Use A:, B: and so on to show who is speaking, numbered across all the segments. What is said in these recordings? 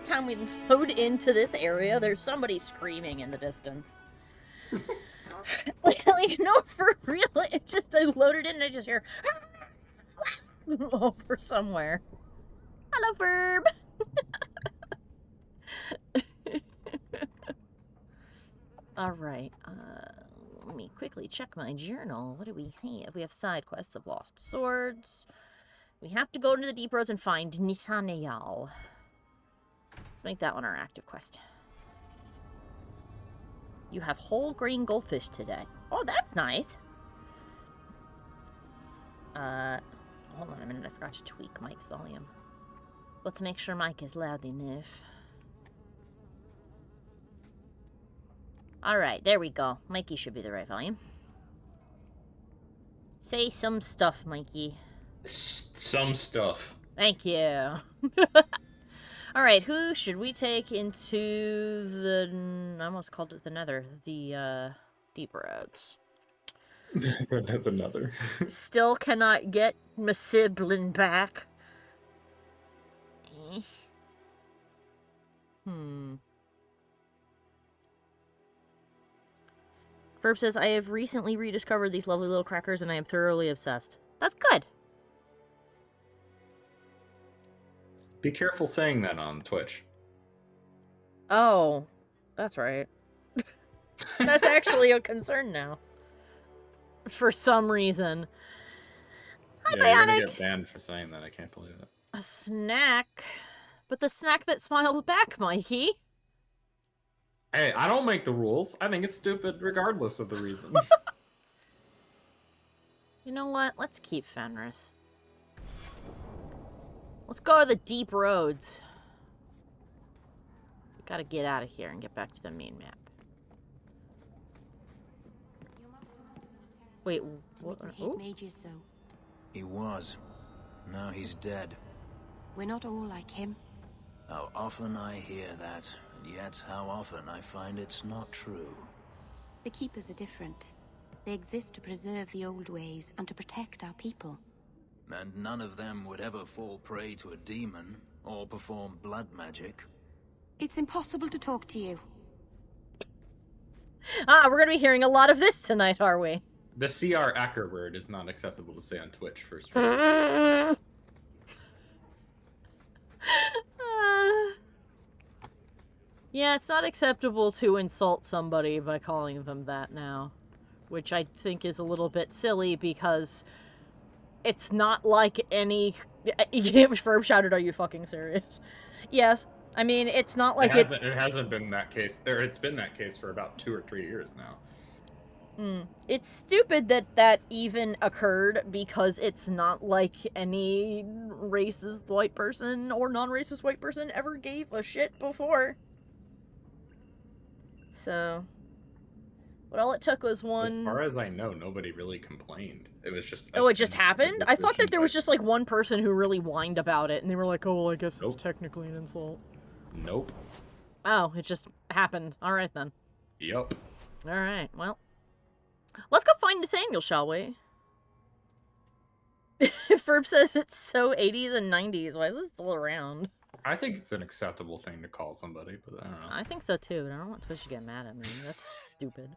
A: every time we load into this area, there's somebody screaming in the distance. like, no, for real. It just, I loaded in and I just hear over somewhere. Hello, Verb. All right. Let me quickly check my journal. What do we have? We have side quests of lost swords. We have to go into the deep roads and find Nathaniel. Let's make that one our active quest. You have whole green goldfish today. Oh, that's nice. Hold on a minute. I forgot to tweak Mike's volume. Let's make sure Mike is loud enough. Alright, there we go. Mikey should be the right volume. Say some stuff, Mikey.
B: Some stuff.
A: Thank you. Alright, who should we take into the... I almost called it the Nether. The, DEEPROADS.
B: The Nether.
A: Still cannot get my sibling back. Ferb says, I have recently rediscovered these lovely little crackers and I am thoroughly obsessed. That's good.
B: Be careful saying that on Twitch.
A: Oh, that's right. That's actually a concern now. For some reason. Hi,
B: yeah,
A: Bionic!
B: you're gonna get banned for saying that. I can't believe it.
A: A snack? But the snack that smiles back, Mikey.
B: Hey, I don't make the rules. I think it's stupid regardless of the reason.
A: You know what? Let's keep Fenris. Let's go to the deep roads. We gotta get out of here and get back to the main map. Wait, what?
C: Made you so.
D: He was. Now he's dead.
C: We're not all like him.
D: How often I hear that, and yet how often I find it's not true.
C: The Keepers are different. They exist to preserve the old ways and to protect our people.
D: And none of them would ever fall prey to a demon, or perform blood magic.
C: It's impossible to talk to you.
A: We're gonna be hearing a lot of this tonight, are we?
B: The CR Acker word is not acceptable to say on Twitch for
A: Yeah, it's not acceptable to insult somebody by calling them that now. Which I think is a little bit silly because it's not like any... Ferb shouted, are you fucking serious? Yes. I mean, it's not like
B: it hasn't been that case. It's been that case for about 2 or 3 years now.
A: It's stupid that that even occurred because it's not like any racist white person or non-racist white person ever gave a shit before. So, what all it took was one...
B: As far as I know, nobody really complained. It was just...
A: Oh, it just happened? I thought that there was just like one person who really whined about it and they were like, oh, well, I guess it's technically an insult.
B: Nope.
A: Oh, it just happened. Alright then.
B: Yep.
A: Alright, well. Let's go find Nathaniel, shall we? Ferb says it's so 80s and 90s. Why is this still around?
B: I think it's an acceptable thing to call somebody, but I don't know.
A: I think so too, but I don't want Twitch to get mad at me. That's stupid.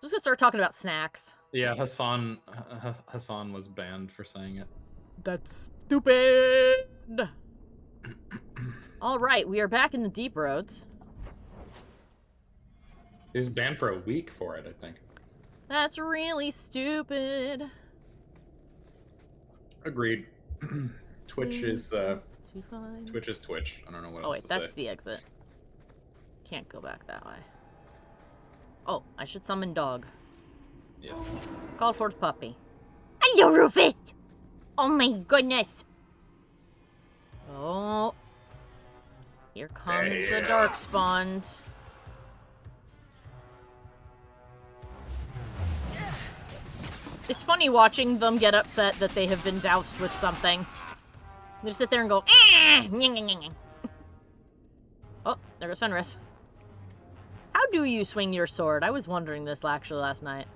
A: Just gonna start talking about snacks.
B: Yeah, Hassan was banned for saying it.
A: That's stupid! Alright, we are back in the DEEPROADS.
B: He was banned for a week for it, I think.
A: That's really stupid.
B: Agreed. Twitch is Twitch is Twitch. I don't know what else to say.
A: Oh wait, that's the exit. Can't go back that way. Oh, I should summon dog.
B: Yes.
A: Call forth puppy. Hello, Rufus! Oh my goodness! Oh. Here comes the darkspawn. It's funny watching them get upset that they have been doused with something. They just sit there and go, eh! Oh, there goes Fenris. How do you swing your sword? I was wondering this actually last night.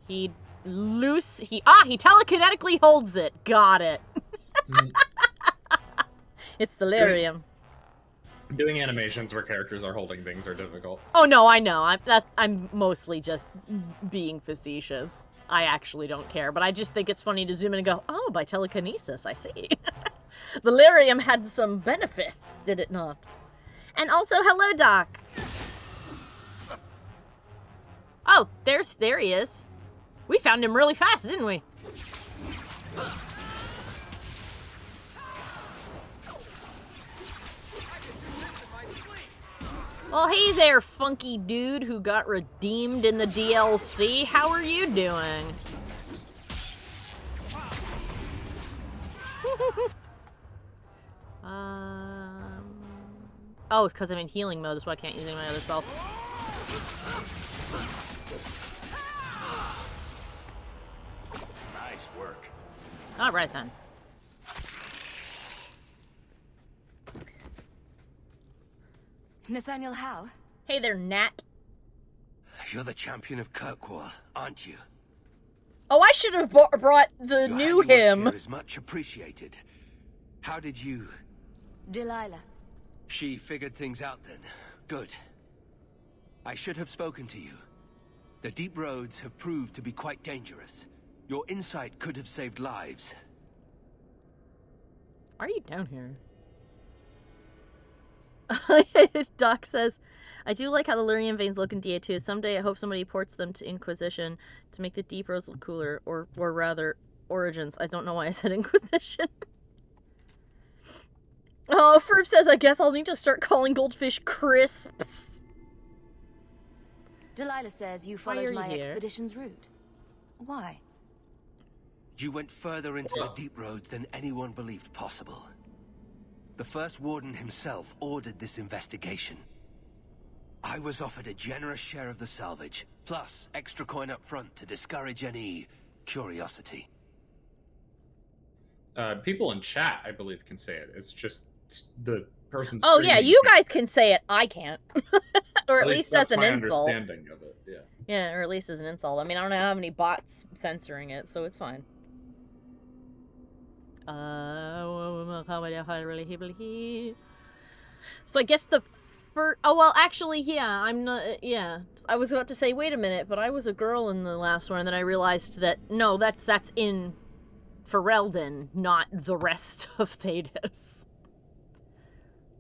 A: He telekinetically holds it. Got it. It's the lyrium.
B: Doing animations where characters are holding things are difficult.
A: Oh no, I know. I'm mostly just being facetious. I actually don't care, but I just think it's funny to zoom in and go, oh, by telekinesis, I see. The lyrium had some benefit, did it not? And also, hello, Doc. Oh, there he is. We found him really fast, didn't we? Well, hey there, funky dude who got redeemed in the DLC. How are you doing? Oh, it's because I'm in healing mode. That's why I can't use any of my other spells.
E: Nice work.
A: All right, then.
C: Nathaniel Howe?
A: Hey there, Nat.
E: You're the champion of Kirkwall, aren't you?
A: Oh, I should have brought the
E: Your
A: new
E: handiwork
A: him.
E: here is much appreciated. How did you...
C: Delilah.
E: She figured things out then. Good. I should have spoken to you. The deep roads have proved to be quite dangerous. Your insight could have saved lives.
A: Why are you down here? Doc says, I do like how the lyrium veins look in DA2. Someday I hope somebody ports them to Inquisition to make the deep roads look cooler. Or rather, Origins. I don't know why I said Inquisition. Oh, Ferb says, I guess I'll need to start calling goldfish crisps.
C: Delilah says you
A: Why
C: followed
A: are you
C: my
A: here?
C: expedition's route. Why?
E: You went further into the deep roads than anyone believed possible. The first warden himself ordered this investigation. I was offered a generous share of the salvage, plus extra coin up front to discourage any curiosity.
B: People in chat, I believe, can say it. It's just the person.
A: Oh, yeah,
B: streaming
A: you
B: can't.
A: guys can say it. I can't. Or at least that's an
B: my
A: insult.
B: understanding of it, yeah.
A: Yeah, or at least as an insult. I mean, I don't know how many bots censoring it, so it's fine. So I guess the first... Oh, well, actually, yeah, I'm not... Yeah. I was about to say, wait a minute, but I was a girl in the last one, and then I realized that, no, that's in Ferelden, not the rest of Thedas.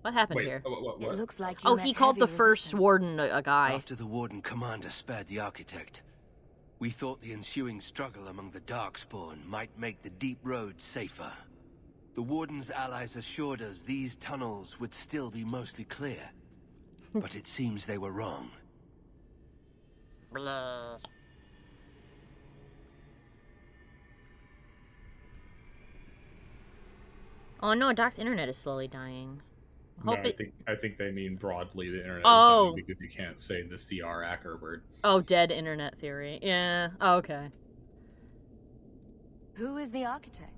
A: What happened here?
B: What?
C: It looks like you
A: Oh,
C: met
A: he called the
C: heavy
A: first
C: resistance.
A: warden a guy.
E: After the warden commander spared the architect, we thought the ensuing struggle among the Darkspawn might make the deep roads safer. The warden's allies assured us these tunnels would still be mostly clear, but it seems they were wrong.
A: Blah. Oh no, Doc's internet is slowly dying.
B: No,
A: Hope
B: I think they mean broadly the internet
A: Oh.
B: is dying because you can't say the CR Acker word.
A: Oh, dead internet theory. Yeah. Oh, okay.
C: Who is the architect?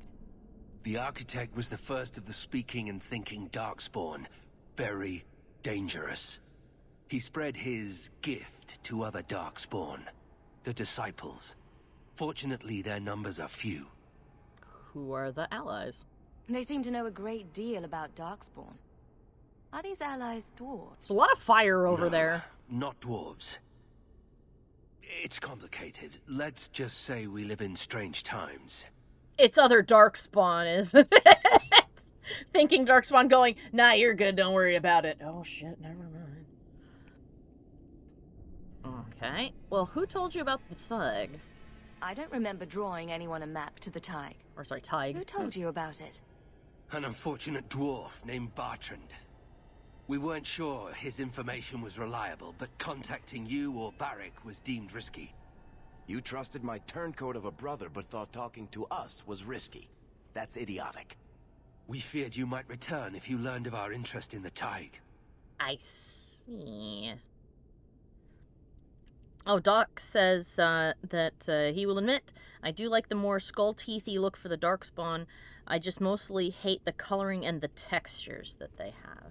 E: The architect was the first of the speaking and thinking Darkspawn. Very dangerous. He spread his gift to other Darkspawn, the Disciples. Fortunately, their numbers are few.
A: Who are the allies?
C: They seem to know a great deal about Darkspawn. Are these allies dwarves?
A: There's a lot of fire over
E: No,
A: there.
E: Not dwarves. It's complicated. Let's just say we live in strange times.
A: It's other Darkspawn, isn't it? Thinking Darkspawn going, nah, you're good, don't worry about it. Oh shit, never mind. Okay. Well, who told you about the thug?
C: I don't remember drawing anyone a map to the Tig.
A: Or sorry, Tig.
C: Who told you about it?
E: An unfortunate dwarf named Bartrand. We weren't sure his information was reliable, but contacting you or Varric was deemed risky.
F: You trusted my turncoat of a brother, but thought talking to us was risky. That's idiotic.
E: We feared you might return if you learned of our interest in the Tig.
A: I see. Oh, Doc says that he will admit, I do like the more skull-teethy look for the Darkspawn. I just mostly hate the coloring and the textures that they have.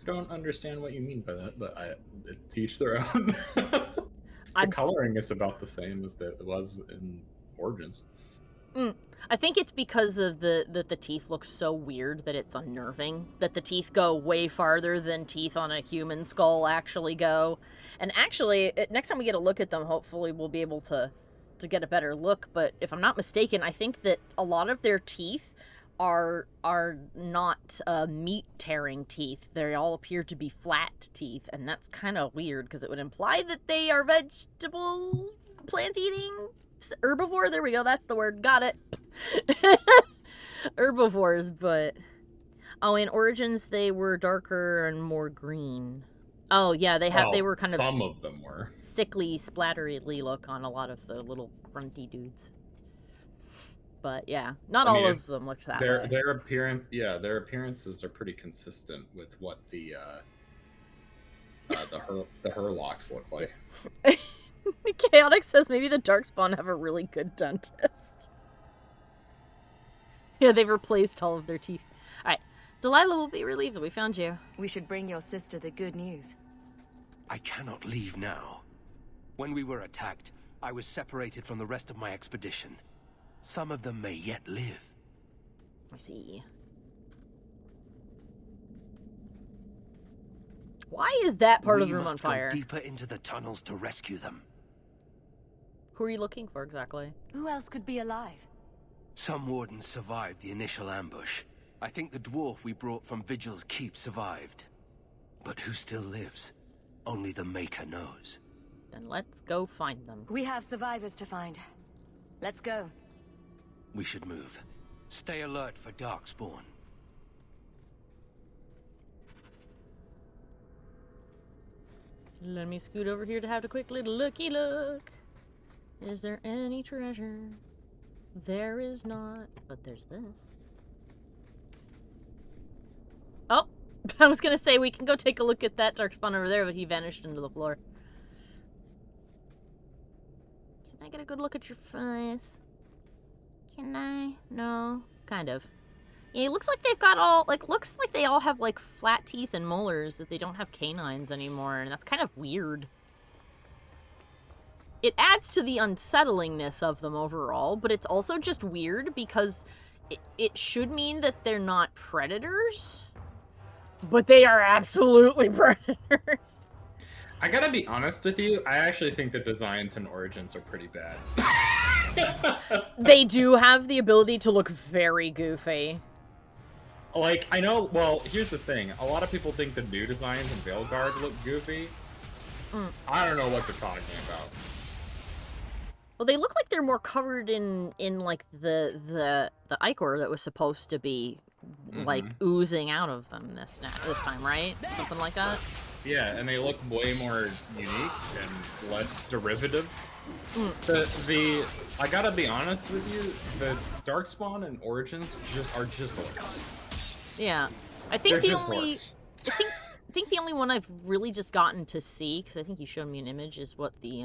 B: I don't understand what you mean by that, but to each their own. The coloring is about the same as it was in Origins.
A: I think it's because of the teeth look so weird that it's unnerving. That the teeth go way farther than teeth on a human skull actually go. And actually, next time we get a look at them, hopefully we'll be able to get a better look. But if I'm not mistaken, I think that a lot of their teeth are not meat-tearing teeth. They all appear to be flat teeth, and that's kind of weird because it would imply that they are vegetable, plant-eating, herbivore. There we go. That's the word. Got it. Herbivores, but in Origins they were darker and more green. Oh yeah, they were kind
B: some of them were
A: sickly, splattery look on a lot of the little grunty dudes. But yeah, not all of them looked that way.
B: Their appearances are pretty consistent with what the Herlocks look like.
A: Chaotic says maybe the Darkspawn have a really good dentist. Yeah, they've replaced all of their teeth. Alright, Delilah will be relieved that we found you.
G: We should bring your sister the good news.
E: I cannot leave now. When we were attacked, I was separated from the rest of my expedition. Some of them may yet live.
A: I see. Why is that part of the room on fire?
E: We must go deeper into the tunnels to rescue them.
A: Who are you looking for exactly?
G: Who else could be alive?
E: Some wardens survived the initial ambush. I think the dwarf we brought from Vigil's keep survived. But who still lives? Only the Maker knows.
A: Then let's go find them.
G: We have survivors to find. Let's go.
E: We should move. Stay alert for Darkspawn.
A: Let me scoot over here to have a quick little looky look. Is there any treasure? There is not, but there's this. Oh, I was gonna say we can go take a look at that Darkspawn over there, but he vanished into the floor. Can I get a good look at your face? Can I? No, kind of. Yeah, it looks like they've got looks like they all have, like, flat teeth and molars, that they don't have canines anymore, and that's kind of weird. It adds to the unsettlingness of them overall, but it's also just weird because it should mean that they're not predators, but they are absolutely predators.
B: I gotta be honest with you, I actually think the designs in Origins are pretty bad.
A: They do have the ability to look very goofy.
B: Like, I know, well, here's the thing. A lot of people think the new designs in Veilguard look goofy. I don't know what they're talking about.
A: Well, they look like they're more covered in like the ichor that was supposed to be like oozing out of them this time, right? Something like that.
B: Yeah, and they look way more unique and less derivative. I gotta be honest with you, the Darkspawn and Origins are just orcs.
A: Yeah, I think I think the only one I've really just gotten to see, because I think you showed me an image, is what the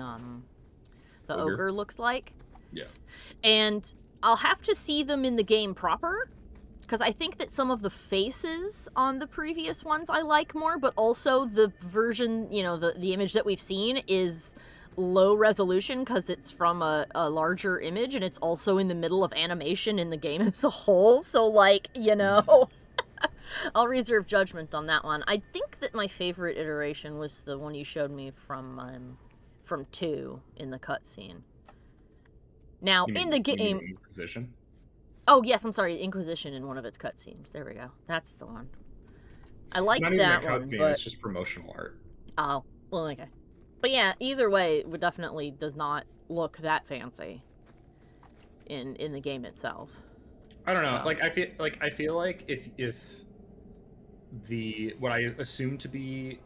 A: ogre looks like.
B: Yeah. And
A: I'll have to see them in the game proper, because I think that some of the faces on the previous ones I like more, but also the version, you know, the image that we've seen is low resolution because it's from a larger image, and it's also in the middle of animation in the game as a whole, so, like, you know, I'll reserve judgment on that one. I think that my favorite iteration was the one you showed me from 2 in the cutscene. Now, in the game...
B: Inquisition?
A: Oh, yes, I'm sorry, Inquisition in one of its cutscenes. There we go. That's the one. I liked that one, but...
B: It's just promotional art.
A: Oh, well, okay. But yeah, either way, it definitely does not look that fancy in the game itself. I don't know.
B: So. I feel like if what I assume to be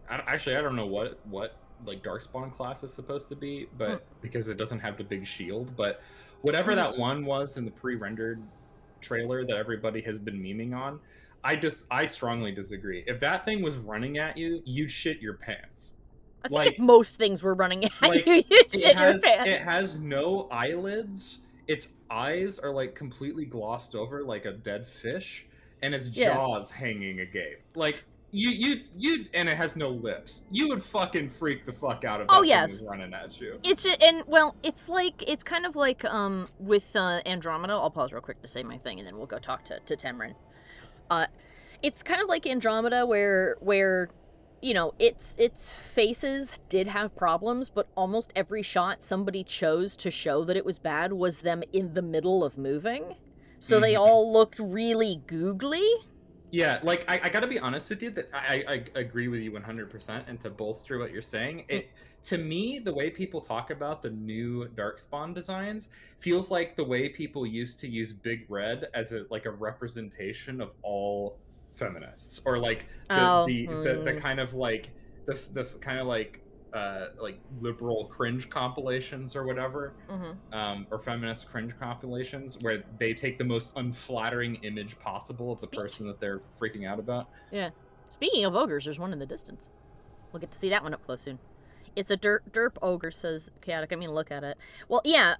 B: actually I don't know what like Darkspawn class is supposed to be, but because it doesn't have the big shield, but whatever that one was in the pre-rendered trailer that everybody has been memeing on, I strongly disagree. If that thing was running at you, you'd shit your pants.
A: I think if most things were running at you, you'd shit your pants.
B: It has no eyelids. Its eyes are like completely glossed over like a dead fish, and its jaws hanging agape. Like, you, and it has no lips. You would fucking freak the fuck out if
A: Oh,
B: that
A: yes.
B: thing was running at you.
A: It's kind of like with Andromeda. I'll pause real quick to say my thing, and then we'll go talk to Temrin. It's kind of like Andromeda, where you know, its faces did have problems, but almost every shot somebody chose to show that it was bad was them in the middle of moving, so they all looked really googly.
B: Yeah, like, I gotta be honest with you, that I agree with you 100%, and to bolster what you're saying, to me, the way people talk about the new Darkspawn designs feels like the way people used to use Big Red as a representation of all feminists, or like the kind of like the kind of like liberal cringe compilations or whatever, or feminist cringe compilations, where they take the most unflattering image possible of the person that they're freaking out about.
A: Yeah. Speaking of ogres, there's one in the distance. We'll get to see that one up close soon. It's a derp ogre, says Chaotic. I mean, look at it. Well, yeah,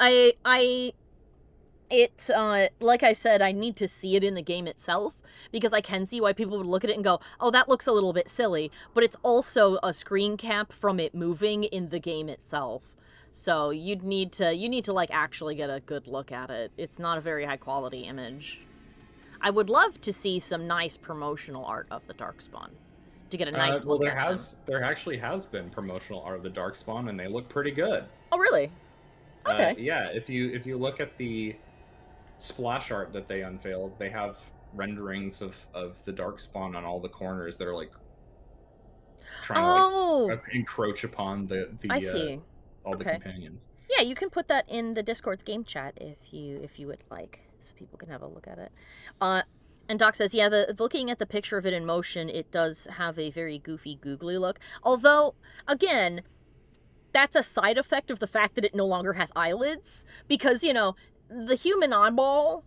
A: it's, like I said, I need to see it in the game itself, because I can see why people would look at it and go, oh, that looks a little bit silly, but it's also a screen cap from it moving in the game itself. So you need to like actually get a good look at it. It's not a very high quality image. I would love to see some nice promotional art of the Darkspawn, to get a nice look at them.
B: There actually has been promotional art of the Darkspawn, and they look pretty good.
A: Oh, really? Okay.
B: Yeah, if you look at the splash art that they unveiled, they have renderings of the Darkspawn on all the corners that are like trying to encroach upon the
A: I see.
B: all the companions.
A: Yeah, you can put that in the Discord's game chat if you would like, so people can have a look at it. And Doc says, yeah, looking at the picture of it in motion, it does have a very goofy, googly look. Although, again, that's a side effect of the fact that it no longer has eyelids, because, you know, the human eyeball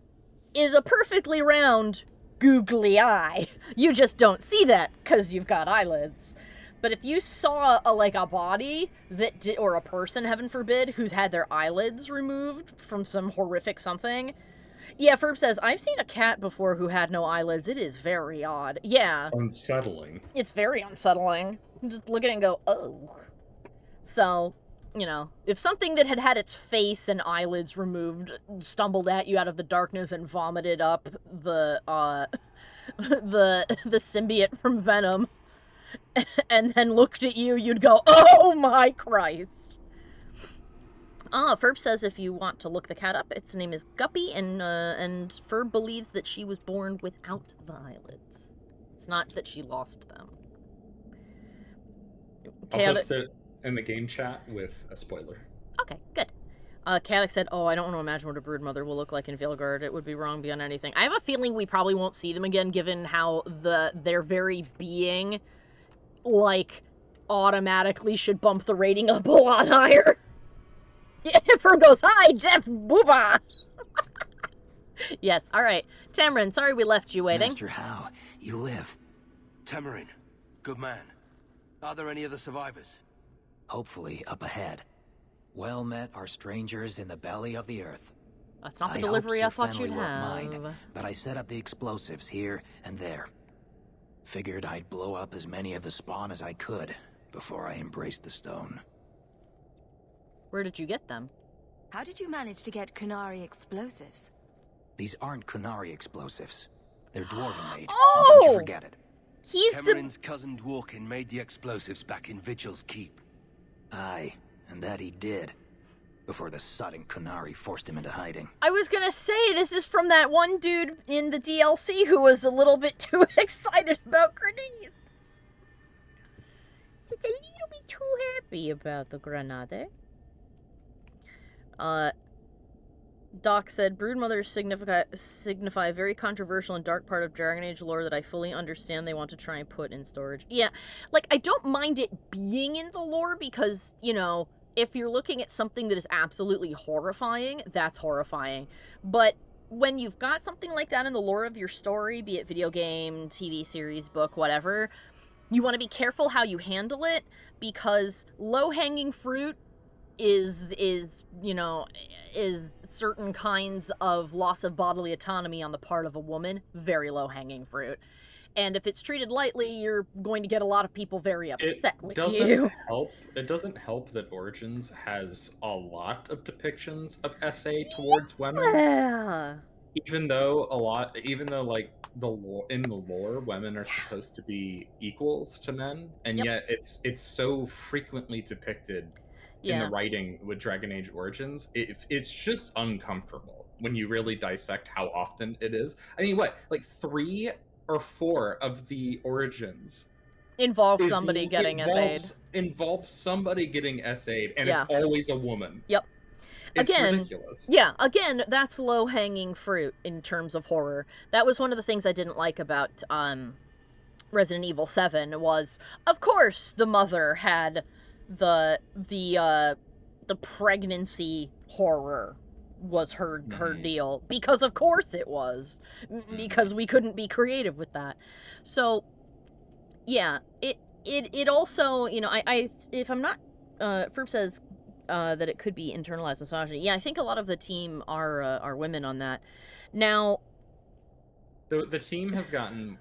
A: is a perfectly round, googly eye. You just don't see that because you've got eyelids. But if you saw a body that or a person, heaven forbid, who's had their eyelids removed from some horrific something. Yeah, Ferb says, I've seen a cat before who had no eyelids. It is very odd. Yeah.
B: Unsettling.
A: It's very unsettling. Just look at it and go, oh. So, you know, if something that had had its face and eyelids removed stumbled at you out of the darkness and vomited up the symbiote from Venom and then looked at you, you'd go, oh my Christ. Ferb says if you want to look the cat up, its name is Guppy, and Ferb believes that she was born without the eyelids. It's not that she lost them.
B: I'll post it in the game chat with a spoiler.
A: Okay, good. Chaotic said, oh, I don't want to imagine what a broodmother will look like in Veilguard. It would be wrong beyond anything. I have a feeling we probably won't see them again, given how their very being, like, automatically should bump the rating up a lot higher. Ferb goes, hi, Jeff Booba! Yes, alright. Temrin, sorry we left you waiting.
E: Master How, you live. Temrin, good man. Are there any other survivors?
D: Hopefully up ahead. Well met are strangers in the belly of the earth.
A: That's not the delivery I thought you'd
D: mine,
A: have.
D: but I set up the explosives here and there. Figured I'd blow up as many of the spawn as I could before I embraced the stone.
A: Where did you get them?
G: How did you manage to get Kunari explosives?
D: These aren't Kunari explosives. They're Dwarven made.
A: Oh!
D: Don't you forget it.
A: He's
E: Cameron's cousin Dworkin made the explosives back in Vigil's Keep.
D: Aye, and that he did. Before the sudden Kunari forced him into hiding.
A: I was gonna say, this is from that one dude in the DLC who was a little bit too excited about grenades. Just a little bit too happy about the grenade. Doc said, Broodmothers signify a very controversial and dark part of Dragon Age lore that I fully understand they want to try and put in storage. Yeah, like, I don't mind it being in the lore because, you know, if you're looking at something that is absolutely horrifying, that's horrifying. But when you've got something like that in the lore of your story, be it video game, TV series, book, whatever, you want to be careful how you handle it, because low-hanging fruit is certain kinds of loss of bodily autonomy on the part of a woman. Very low-hanging fruit. And if it's treated lightly, you're going to get a lot of people very upset with
B: doesn't
A: you.
B: help. It doesn't help that Origins has a lot of depictions of SA towards women.
A: Yeah.
B: Even though like the lore, women are supposed to be equals to men, and yet it's so frequently depicted in the writing with Dragon Age Origins. It's just uncomfortable when you really dissect how often it is. I mean, what, like 3 or 4 of the Origins
A: Involves somebody getting SA'd.
B: Involves somebody getting SA'd, and it's always a woman.
A: Yep.
B: It's
A: again,
B: ridiculous.
A: Yeah, again, that's low-hanging fruit in terms of horror. That was one of the things I didn't like about Resident Evil 7 was, of course, the mother had the pregnancy horror was her deal, because of course it was, because we couldn't be creative with that. So yeah, it also, you know, I if I'm not Ferb says that it could be internalized misogyny. Yeah, I think a lot of the team are women on that. Now,
B: the team has gotten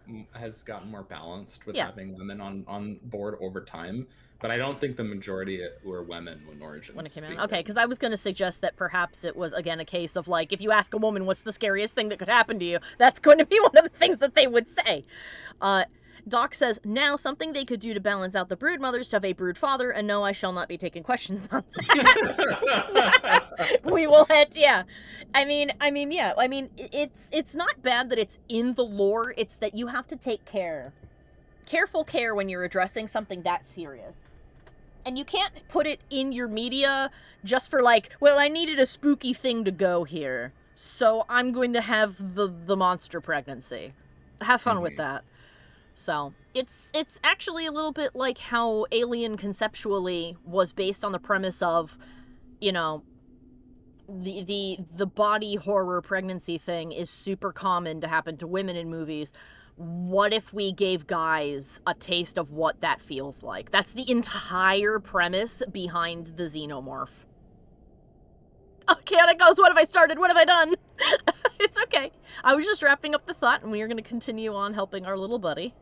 B: more balanced with having women on board over time, but I don't think the majority were women when Origins
A: when it came out. Okay, because I was going to suggest that perhaps it was again a case of like, if you ask a woman what's the scariest thing that could happen to you, that's going to be one of the things that they would say. Doc says, now something they could do to balance out the brood mothers to have a brood father, and no, I shall not be taking questions on that. We will head, I mean, it's not bad that it's in the lore, it's that you have to take careful care when you're addressing something that serious. And you can't put it in your media just for like, well, I needed a spooky thing to go here, so I'm going to have the monster pregnancy. Have fun with that. So, it's actually a little bit like how Alien conceptually was based on the premise of, you know, the body horror pregnancy thing is super common to happen to women in movies. What if we gave guys a taste of what that feels like? That's the entire premise behind the Xenomorph. Okay, on it goes. What have I started? What have I done? It's okay. I was just wrapping up the thought, and we are going to continue on helping our little buddy.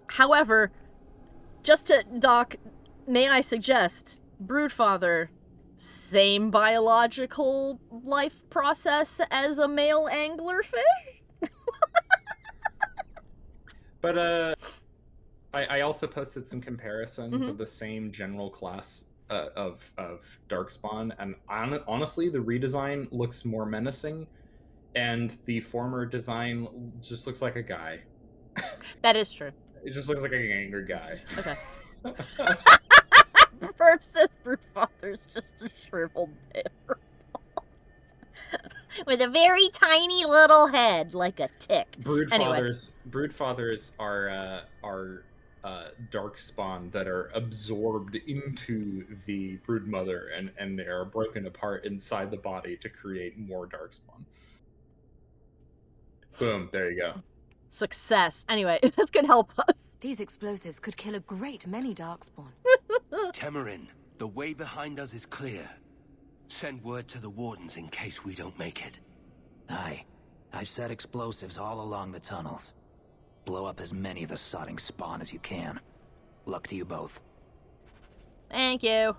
A: However, just to Doc, may I suggest, Broodfather, same biological life process as a male anglerfish?
B: But I also posted some comparisons of the same general class of Darkspawn, and honestly, the redesign looks more menacing, and the former design just looks like a guy.
A: That is true.
B: It just looks like an angry guy.
A: Okay. Burp says Broodfather's just a shriveled bear. With a very tiny little head, like a tick.
B: Broodfathers are Darkspawn that are absorbed into the Broodmother, and they are broken apart inside the body to create more Darkspawn. Boom, there you go.
A: Success. Anyway, this could help us.
G: These explosives could kill a great many Darkspawn.
E: Temerin, the way behind us is clear. Send word to the Wardens in case we don't make it.
D: Aye. I've set explosives all along the tunnels. Blow up as many of the sodding spawn as you can. Luck to you both.
A: Thank you.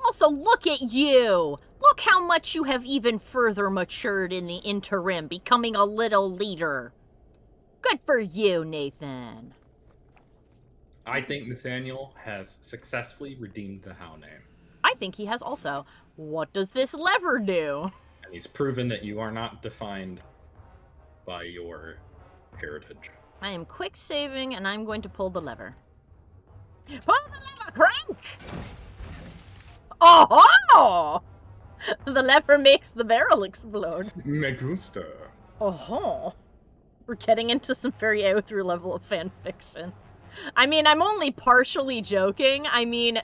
A: Also, look at you! Look how much you have even further matured in the interim, becoming a little leader. Good for you, Nathan.
B: I think Nathaniel has successfully redeemed the How name.
A: I think he has also. What does this lever do?
B: And he's proven that you are not defined by your heritage.
A: I am quick saving, and I'm going to pull the lever. Pull the lever, crank! Oh-ho! The lever makes the barrel explode.
B: Me gusta.
A: Oh-ho. We're getting into some very AO3 level of fan fiction. I mean, I'm only partially joking. I mean,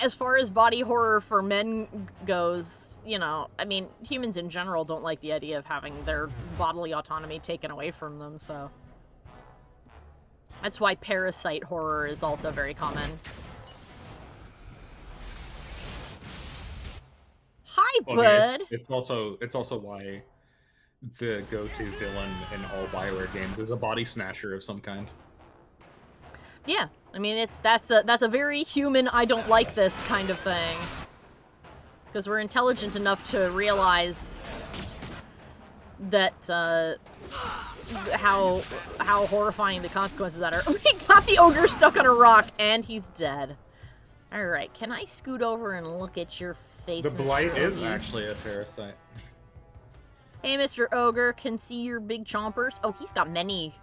A: as far as body horror for men goes, you know, I mean, humans in general don't like the idea of having their bodily autonomy taken away from them, so. That's why parasite horror is also very common. Hi, Hi,
B: Well,
A: bud.
B: it's also why the go-to villain in all BioWare games is a body snatcher of some kind.
A: Yeah, I mean that's a very human. I don't like this kind of thing. Because we're intelligent enough to realize that how horrifying the consequences that are. We got the ogre stuck on a rock and he's dead. All right, can I scoot over and look at your face?
B: The
A: Mr.
B: blight is
A: Ogre?
B: actually a parasite.
A: Hey, Mr. Ogre, can see your big chompers. Oh, he's got many.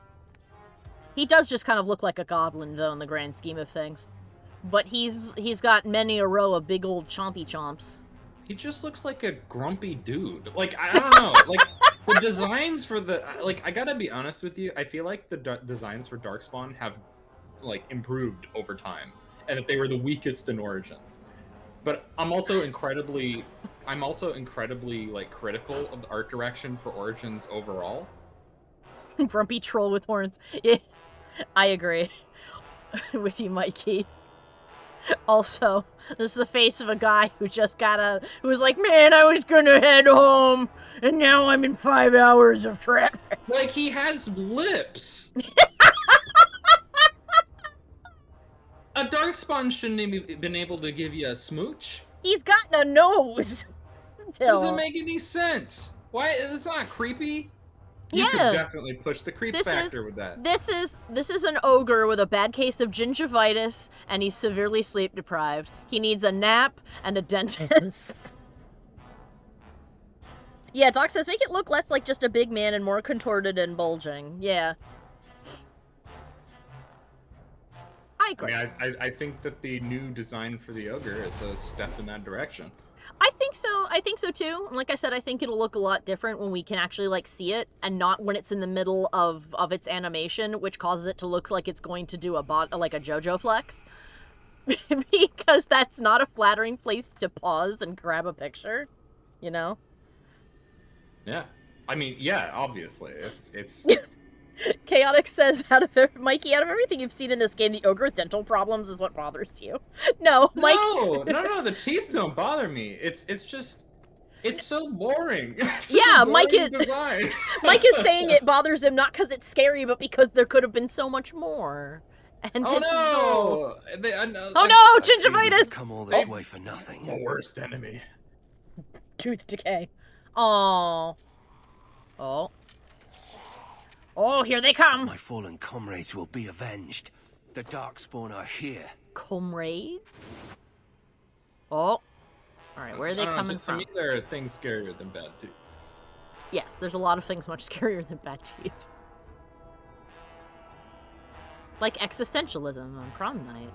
A: He does just kind of look like a goblin, though, in the grand scheme of things. But he's got many a row of big old chompy chomps.
B: He just looks like a grumpy dude. Like, I don't know. Like, the designs for the... Like, I gotta be honest with you. I feel like the designs for Darkspawn have, like, improved over time. And that they were the weakest in Origins. But I'm also incredibly, like, critical of the art direction for Origins overall.
A: Grumpy troll with horns. Yeah, I agree with you, Mikey. Also, this is the face of a guy who who was like, man, I was gonna head home, and now I'm in 5 hours of traffic.
B: Like, he has lips! A Darkspawn shouldn't have been able to give you a smooch.
A: He's got a nose.
B: Doesn't make any sense. Why? It's not creepy. You could definitely push the creep factor with that.
A: This is an ogre with a bad case of gingivitis, and he's severely sleep deprived. He needs a nap and a dentist. Yeah, Doc says make it look less like just a big man and more contorted and bulging. Yeah. I agree.
B: I mean, I think that the new design for the ogre is a step in that direction.
A: I think so. I think so too. Like I said, I think it'll look a lot different when we can actually like see it, and not when it's in the middle of its animation, which causes it to look like it's going to do like a JoJo flex, because that's not a flattering place to pause and grab a picture, you know.
B: Yeah, I mean, yeah, obviously, it's.
A: Chaotic says, Mikey, out of everything you've seen in this game, the ogre with dental problems is what bothers you. No, Mike.
B: No, the teeth don't bother me. It's just, it's so boring. It's
A: yeah,
B: Mike is
A: Mike is saying it bothers him not because it's scary, but because there could have been so much more. And
B: oh no!
A: Oh no, gingivitis!
E: Come all this way for nothing.
B: The worst enemy.
A: Tooth decay. Oh. Oh. Oh, here they come!
E: My fallen comrades will be avenged. The Darkspawn are here.
A: Comrades? Oh. Alright, where are they coming from?
B: To me, there are things scarier than bad teeth.
A: Yes, there's a lot of things much scarier than bad teeth. Like existentialism on prom night.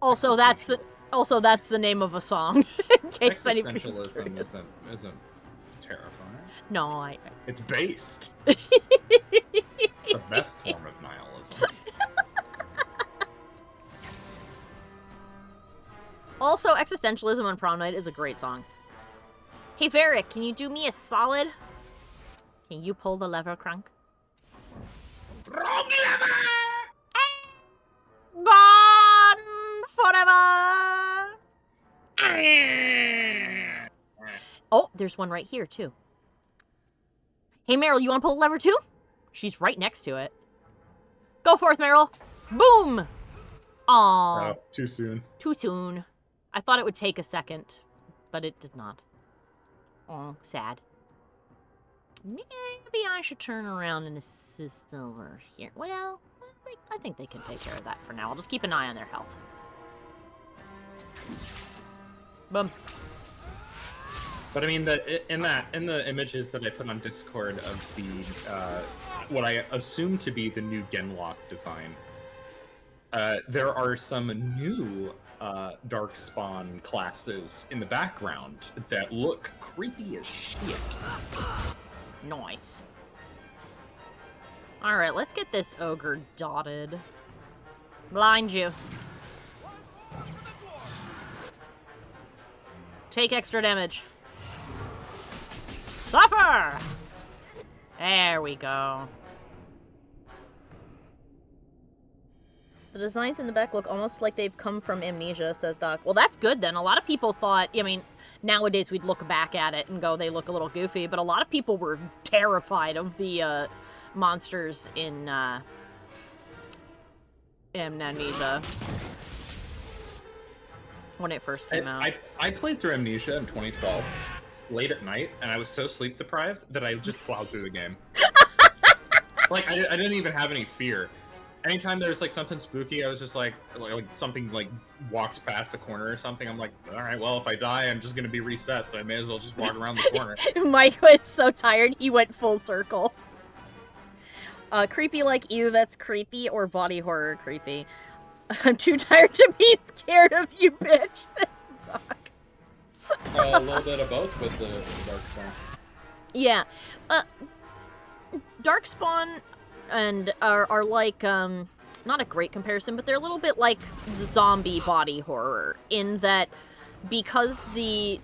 A: Also, that's the name of a song. In case anybody's
B: Existentialism isn't terrifying.
A: No,
B: It's based. It's the best form of nihilism.
A: Also, Existentialism on Prom Night is a great song. Hey, Varric, can you do me a solid? Can you pull the lever, Crunk?
B: Wrong lever!
A: Gone forever! Oh, there's one right here, too. Hey, Meryl, you want to pull the lever, too? She's right next to it. Go forth, Meryl! Boom! Aww.
B: Oh, too soon.
A: Too soon. I thought it would take a second, but it did not. Oh, sad. Maybe I should turn around and assist over here. Well, I think they can take care of that for now. I'll just keep an eye on their health. Boom.
B: But I mean, in the images that I put on Discord of the what I assume to be the new Genlock design, there are some new Darkspawn classes in the background that look creepy as shit.
A: Nice. Alright, let's get this ogre dotted. Blind you. Take extra damage. Suffer! There we go. The designs in the back look almost like they've come from Amnesia, says Doc. Well, that's good then. A lot of people thought, I mean, nowadays we'd look back at it and go, they look a little goofy, but a lot of people were terrified of the monsters in Amnesia when it first came out.
B: I played through Amnesia in 2012, late at night, and I was so sleep deprived that I just plowed through the game. Like, I didn't even have any fear. Anytime there's like something spooky, I was just like something like walks past the corner or something. I'm like, all right, well, if I die, I'm just gonna be reset, so I may as well just walk around the corner.
A: Mike was so tired, he went full circle. Creepy like you, that's creepy, or body horror creepy. I'm too tired to be scared of you, bitch, says Doc.
B: A little bit of both with the Darkspawn.
A: Yeah. Darkspawn and are like, not a great comparison, but they're a little bit like the zombie body horror, in that because the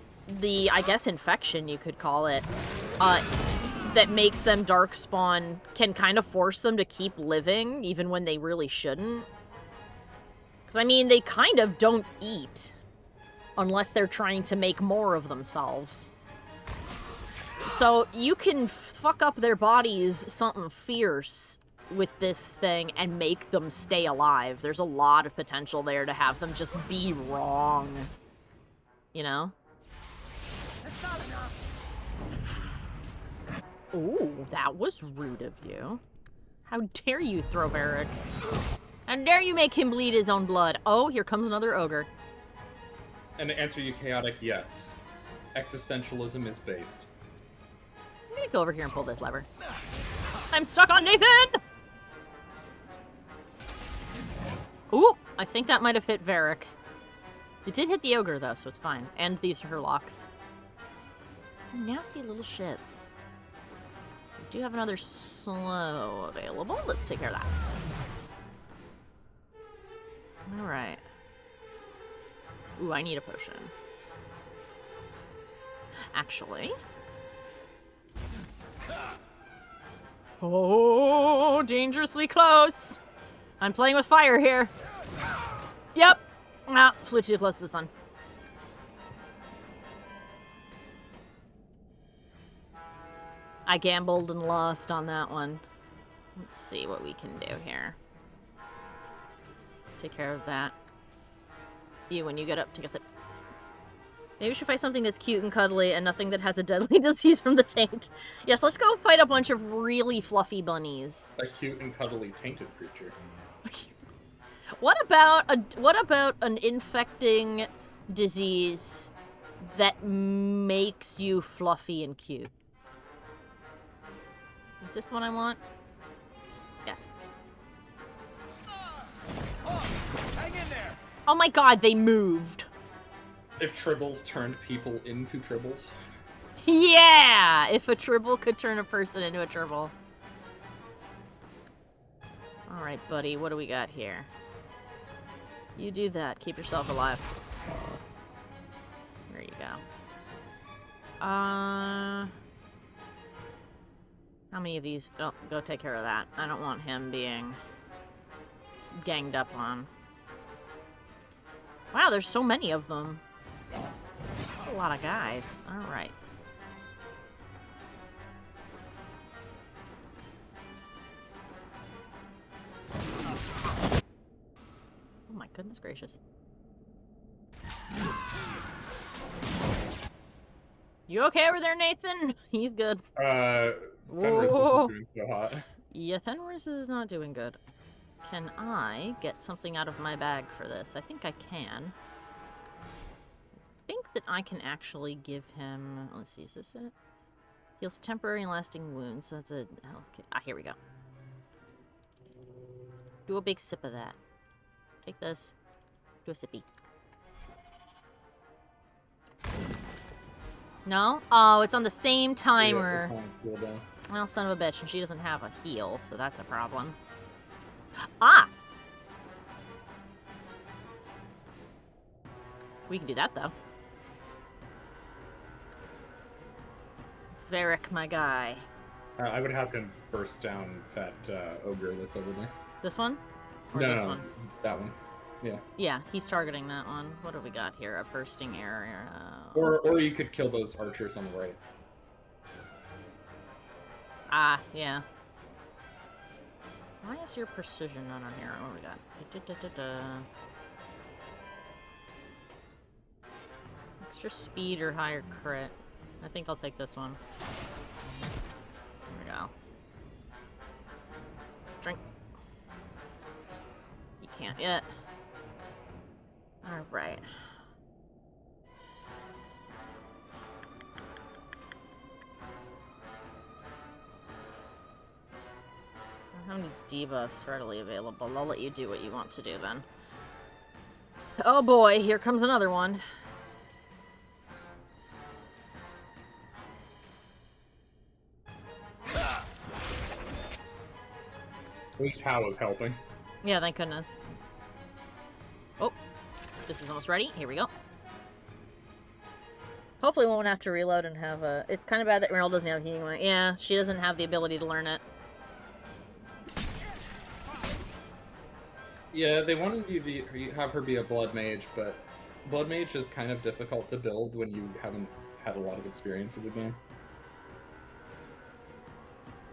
A: I guess infection, you could call it, that makes them Darkspawn can kind of force them to keep living, even when they really shouldn't. Because, I mean, they kind of don't eat unless they're trying to make more of themselves. So you can fuck up their bodies something fierce with this thing and make them stay alive. There's a lot of potential there to have them just be wrong. You know? Ooh, that was rude of you. How dare you throw Varric? How dare you make him bleed his own blood? Oh, here comes another ogre.
B: And to answer you, Chaotic, yes. Existentialism is based.
A: I'm gonna go over here and pull this lever. I'm stuck on Nathan! Ooh, I think that might have hit Varric. It did hit the ogre, though, so it's fine. And these are her locks. Nasty little shits. We do have another slow available. Let's take care of that. Alright. Ooh, I need a potion. Actually... Oh, dangerously close. I'm playing with fire here. Yep. Ah, flew too close to the sun. I gambled and lost on that one. Let's see what we can do here. Take care of that. You, when you get up, take a sip. Maybe we should fight something that's cute and cuddly and nothing that has a deadly disease from the taint. Yes, let's go fight a bunch of really fluffy bunnies.
B: A cute and cuddly tainted creature.
A: What about an infecting disease that makes you fluffy and cute? Is this the one I want? Yes.
F: Hang in there.
A: Oh my god, they moved.
B: If tribbles turned people into tribbles.
A: Yeah! If a tribble could turn a person into a tribble. Alright, buddy, what do we got here? You do that. Keep yourself alive. There you go. How many of these? Oh, go take care of that. I don't want him being ganged up on. Wow, there's so many of them. That's a lot of guys. Alright. Oh my goodness gracious. You okay over there, Nathan? He's good.
B: Fenris
A: Whoa.
B: isn't doing so hot.
A: Yeah, Fenris is not doing good. Can I get something out of my bag for this? I think I can. I think that I can actually give him... Let's see, is this it? Heals temporary and lasting wounds. So that's a... Okay. Ah, here we go. Do a big sip of that. Take this. Do a sippy. No? Oh, it's on the same timer.
B: Yeah, cool down.
A: Well, son of a bitch, and she doesn't have a heal, so that's a problem. Ah! We can do that, though. Varric, my guy.
B: I would have him burst down that ogre that's over there.
A: This one? Or
B: no,
A: this
B: no,
A: one?
B: that one. Yeah.
A: Yeah, he's targeting that one. What do we got here? A bursting arrow.
B: Or you could kill those archers on the right.
A: Ah, yeah. Why is your precision not on here? What do we got? Extra speed or higher crit. I think I'll take this one. There we go. Drink. You can't yet. Alright. How many debuffs readily available? I'll let you do what you want to do then. Oh boy, here comes another one.
B: At least Hal is helping.
A: Yeah, thank goodness. Oh, this is almost ready. Here we go. Hopefully we won't have to reload and have a... It's kind of bad that Meryl doesn't have healing. Yeah, she doesn't have the ability to learn it.
B: Yeah, they wanted you to have her be a blood mage, but blood mage is kind of difficult to build when you haven't had a lot of experience with the game.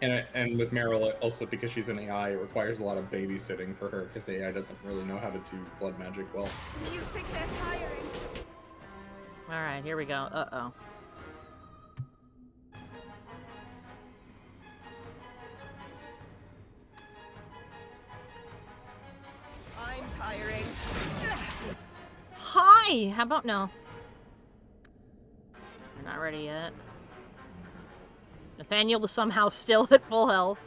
B: And with Meryl, also because she's an AI, it requires a lot of babysitting for her, because the AI doesn't really know how to do blood magic well.
G: You think they're tiring?
A: Alright, here we go. Uh-oh.
G: I'm tiring.
A: Hi! How about no? We're not ready yet. Nathaniel was somehow still at full health.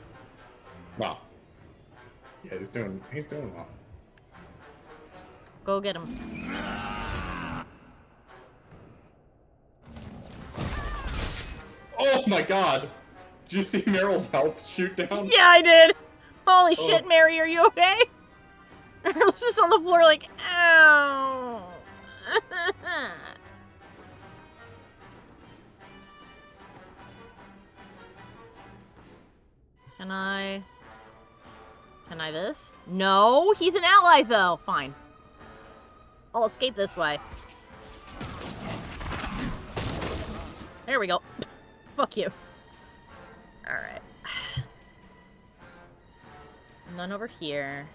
B: Wow. Yeah, he's doing well.
A: Go get him.
B: Oh my god! Did you see Meryl's health shoot down?
A: Yeah, I did! Holy shit, Mary, are you okay? Meryl's just on the floor like, ow! Can I this? No, he's an ally though. Fine. I'll escape this way. There we go. Fuck you. Alright. None over here.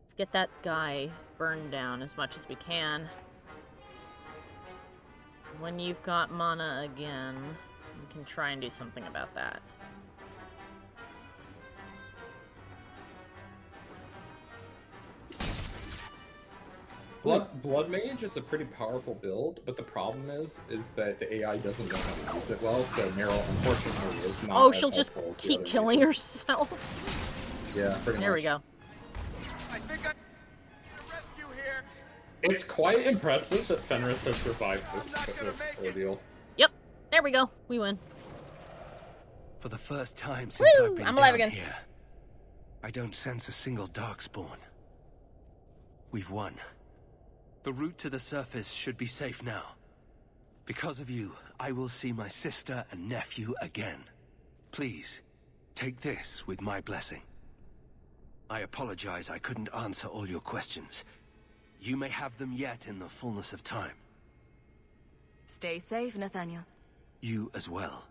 A: Let's get that guy burned down as much as we can. When you've got mana again, we can try and do something about that.
B: Blood Mage is a pretty powerful build, but the problem is that the AI doesn't know how to use it well, so Meryl, unfortunately, is not as
A: she'll just
B: helpful as the
A: keep
B: other
A: killing
B: mages.
A: herself.
B: Yeah, pretty
A: There
B: much.
A: we go.
H: I think I need a rescue here.
B: It's quite impressive that Fenris has survived this ordeal.
A: Yep, there we go. We win.
E: For the first time since
A: Woo!
E: I've been
A: I'm alive
E: down
A: again.
E: here, I don't sense a single darkspawn. We've won. The route to the surface should be safe now. Because of you, I will see my sister and nephew again. Please, take this with my blessing. I apologize I couldn't answer all your questions. You may have them yet in the fullness of time.
G: Stay safe, Nathaniel.
E: You as well.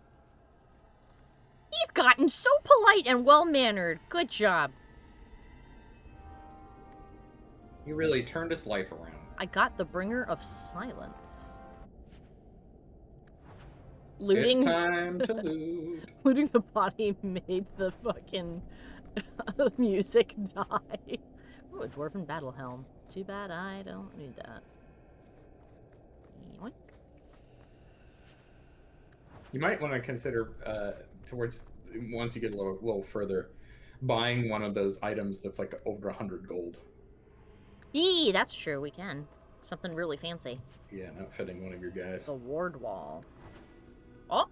A: He's gotten so polite and well-mannered. Good job.
B: He really turned his life around.
A: I got the Bringer of Silence. Looting.
B: It's time to loot.
A: Looting the body made the fucking music die. Ooh, a Dwarven Battle Helm. Too bad I don't need that. Yoink.
B: You might want to consider, towards once you get a little further, buying one of those items that's like over 100 gold.
A: Yee, that's true. We can. Something really fancy.
B: Yeah, not fitting one of your guys.
A: The ward wall. Oh,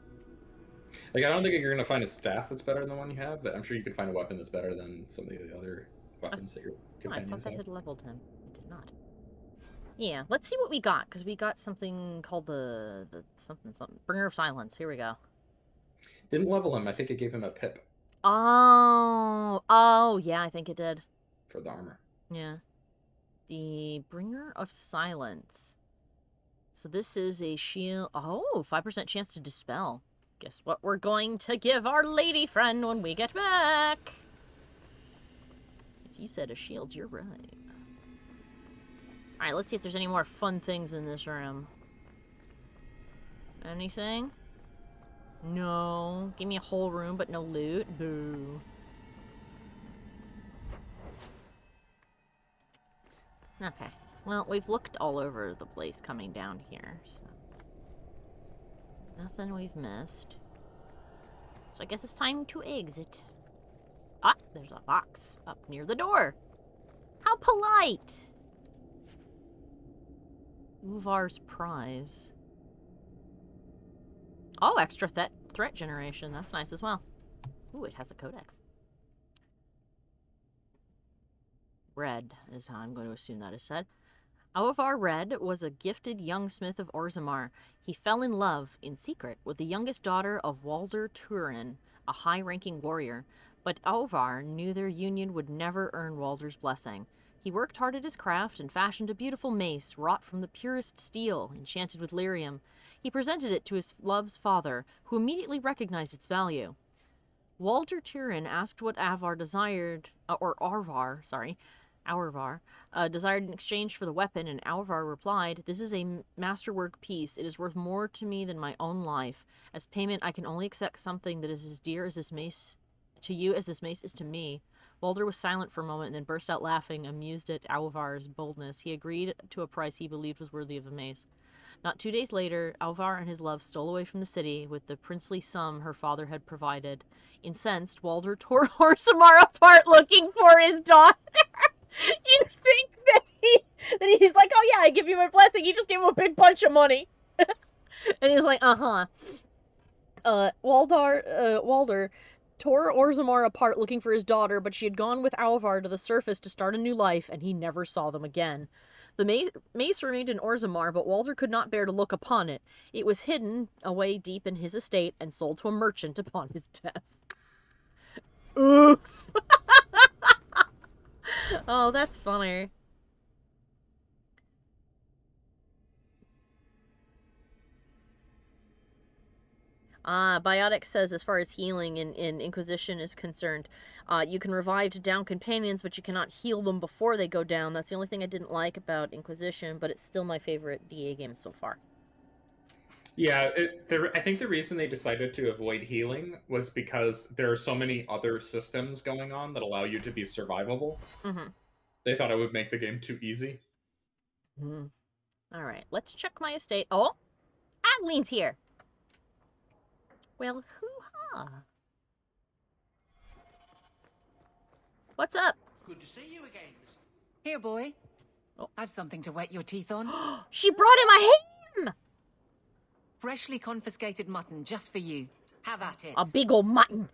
B: Like, I don't think you're gonna find a staff that's better than the one you have, but I'm sure you could find a weapon that's better than some of the other weapons that your
A: oh, I
B: companions
A: thought that
B: have.
A: had leveled him. It did not. Yeah, let's see what we got, because we got something called the something Bringer of Silence. Here we go.
B: Didn't level him. I think it gave him a pip.
A: Oh, yeah, I think it did.
B: for the armor.
A: Yeah. The Bringer of Silence. So this is a shield. Oh, 5% chance to dispel. Guess what we're going to give our lady friend when we get back? If you said a shield, you're right. Alright, let's see if there's any more fun things in this room. Anything? No. Give me a whole room, but no loot. Boo. Okay. Well, we've looked all over the place coming down here, so... Nothing we've missed. So I guess it's time to exit. Ah, there's a box up near the door. How polite! Uvar's prize. Oh, extra threat generation. That's nice as well. Ooh, it has a codex. Red is how I'm going to assume that is said. Auvar Red was a gifted young smith of Orzammar. He fell in love, in secret, with the youngest daughter of Walder Turin, a high-ranking warrior, but Auvar knew their union would never earn Walder's blessing. He worked hard at his craft and fashioned a beautiful mace wrought from the purest steel, enchanted with lyrium. He presented it to his love's father, who immediately recognized its value. Walder Turin asked what Avar desired, Aurvar desired in exchange for the weapon, and Aurvar replied, "This is a masterwork piece. It is worth more to me than my own life. As payment, I can only accept something that is as dear as this mace to you as this mace is to me." Walder was silent for a moment and then burst out laughing, amused at Aurvar's boldness. He agreed to a price he believed was worthy of a mace. Not 2 days later, Aurvar and his love stole away from the city with the princely sum her father had provided. Incensed, Walder tore Orzammar apart looking for his daughter. You think that he's like, oh yeah, I give you my blessing. He just gave him a big bunch of money. And he was like, Walder tore Orzammar apart looking for his daughter, but she had gone with Aurvar to the surface to start a new life, and he never saw them again. The mace remained in Orzammar, but Walder could not bear to look upon it. It was hidden away deep in his estate and sold to a merchant upon his death. Oof. Oh, that's funny. Biotic says, as far as healing in Inquisition is concerned, you can revive down companions, but you cannot heal them before they go down. That's the only thing I didn't like about Inquisition, but it's still my favorite DA game so far.
B: Yeah, I think the reason they decided to avoid healing was because there are so many other systems going on that allow you to be survivable.
A: Mm-hmm.
B: They thought it would make the game too easy.
A: Mm-hmm. All right, let's check my estate. Oh, Adeline's here. Well, hoo-ha. What's up?
I: Good to see you again.
G: Here, boy. Oh. I've something to wet your teeth on.
A: She brought him a ham!
G: Freshly confiscated mutton just for you. Have at it.
A: A big old mutton.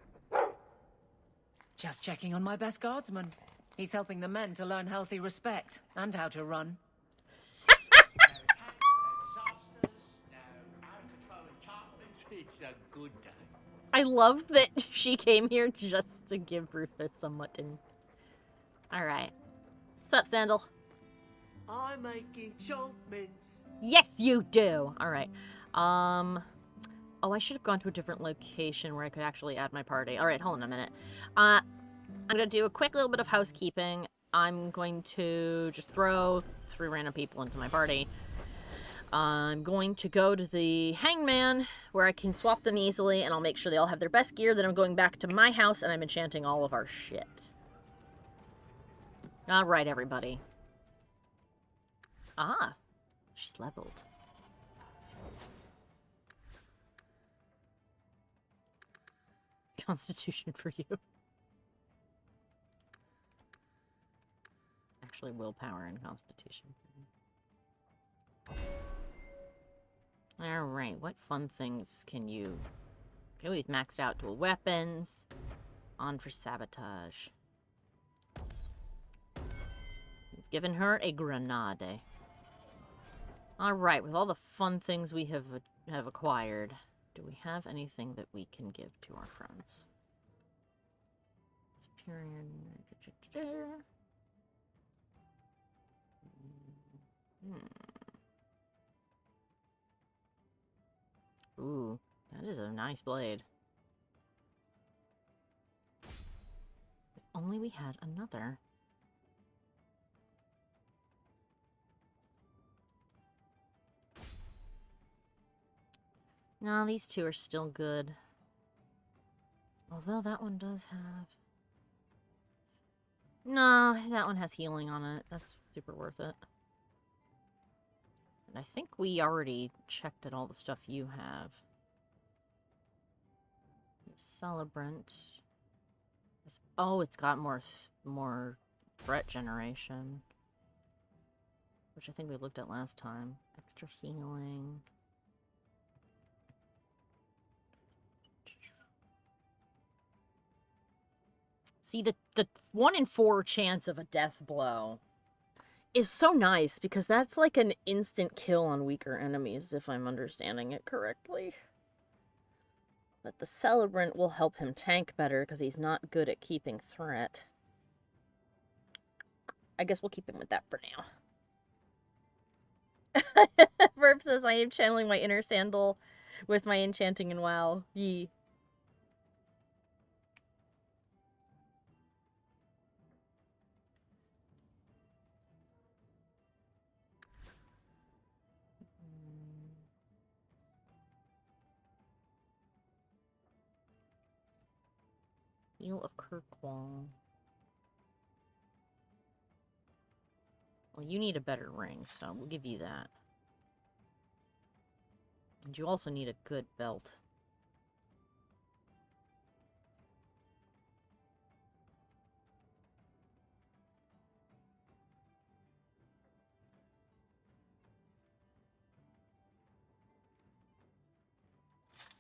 G: Just checking on my best guardsman. He's helping the men to learn healthy respect and how to run.
I: It's a good day.
A: I love that she came here just to give Rufus some mutton. Alright. Sup, Sandal?
I: I'm making chomp mints.
A: Yes, you do! Alright. Oh, I should have gone to a different location where I could actually add my party. Alright, hold on a minute. I'm gonna do a quick little bit of housekeeping. I'm going to just throw 3 random people into my party. I'm going to go to the hangman, where I can swap them easily, and I'll make sure they all have their best gear. Then I'm going back to my house, and I'm enchanting all of our shit. Alright, everybody. Ah, she's leveled. Constitution for you. Actually, willpower and constitution. Alright, what fun things can you... Okay, we've maxed out dual weapons. On for sabotage. We've given her a grenade. Alright, with all the fun things we have acquired, do we have anything that we can give to our friends? Superior... nice blade. If only we had another. No, these two are still good. Although that one does have... No, that one has healing on it. That's super worth it. And I think we already checked at all the stuff you have. Celebrant. Oh, it's got more threat generation. Which I think we looked at last time. Extra healing. See, the 1 in 4 chance of a death blow is so nice, because that's like an instant kill on weaker enemies, if I'm understanding it correctly. But the Celebrant will help him tank better, because he's not good at keeping threat. I guess we'll keep him with that for now. Verb says, I am channeling my inner Sandal with my enchanting in WoW. Yee. Seal of Kirkwall. Well, you need a better ring, so we'll give you that. And you also need a good belt.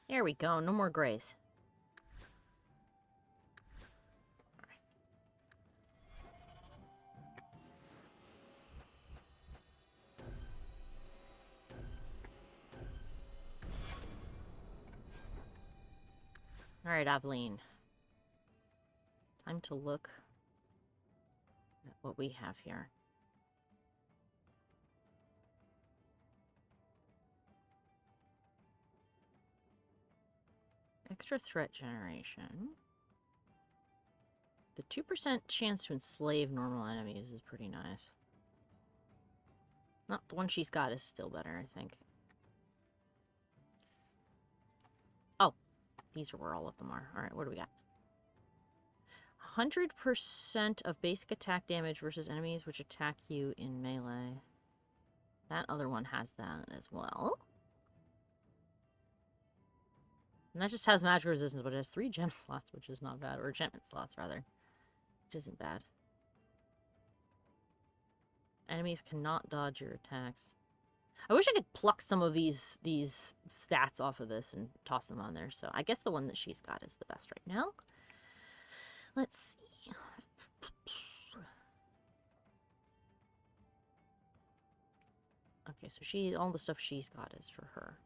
A: There we go, no more grays. Alright, Aveline. Time to look at what we have here. Extra threat generation. The 2% chance to enslave normal enemies is pretty nice. Not the one she's got is still better, I think. Oh, these are where all of them are. Alright, what do we got? 100% of basic attack damage versus enemies which attack you in melee. That other one has that as well. And that just has magic resistance, but it has 3 gem slots, which is not bad. Or enchantment slots, rather. Which isn't bad. Enemies cannot dodge your attacks. I wish I could pluck some of these stats off of this and toss them on there. So I guess the one that she's got is the best right now. Let's see. Okay, so all the stuff she's got is for her.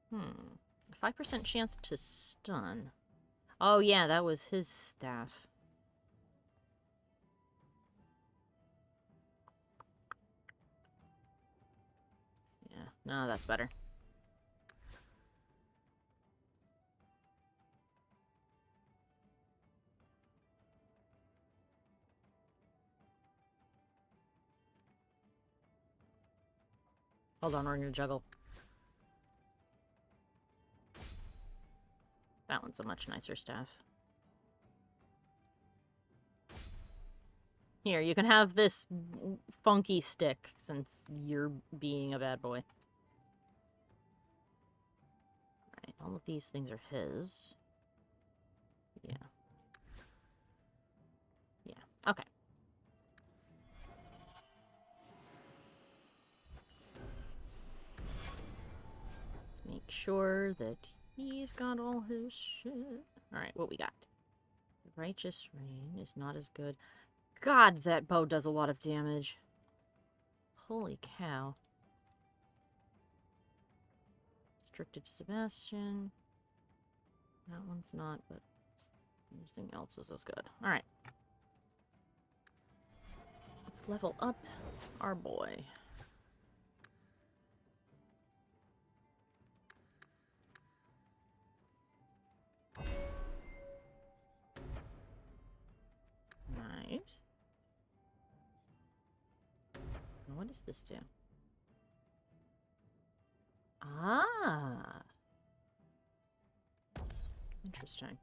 A: A 5% chance to stun. Oh yeah, that was his staff. Yeah, no, that's better. Hold on, we're gonna juggle. That one's a much nicer staff. Here, you can have this funky stick since you're being a bad boy. Alright, all of these things are his. Yeah. Yeah, okay. Let's make sure that he's got all his shit. Alright, what we got? The Righteous Rain is not as good. God, that bow does a lot of damage. Holy cow. Restricted to Sebastian. That one's not, but Everything else is as good. Alright. Let's level up our boy. Nice. What does this do? Ah. Interesting.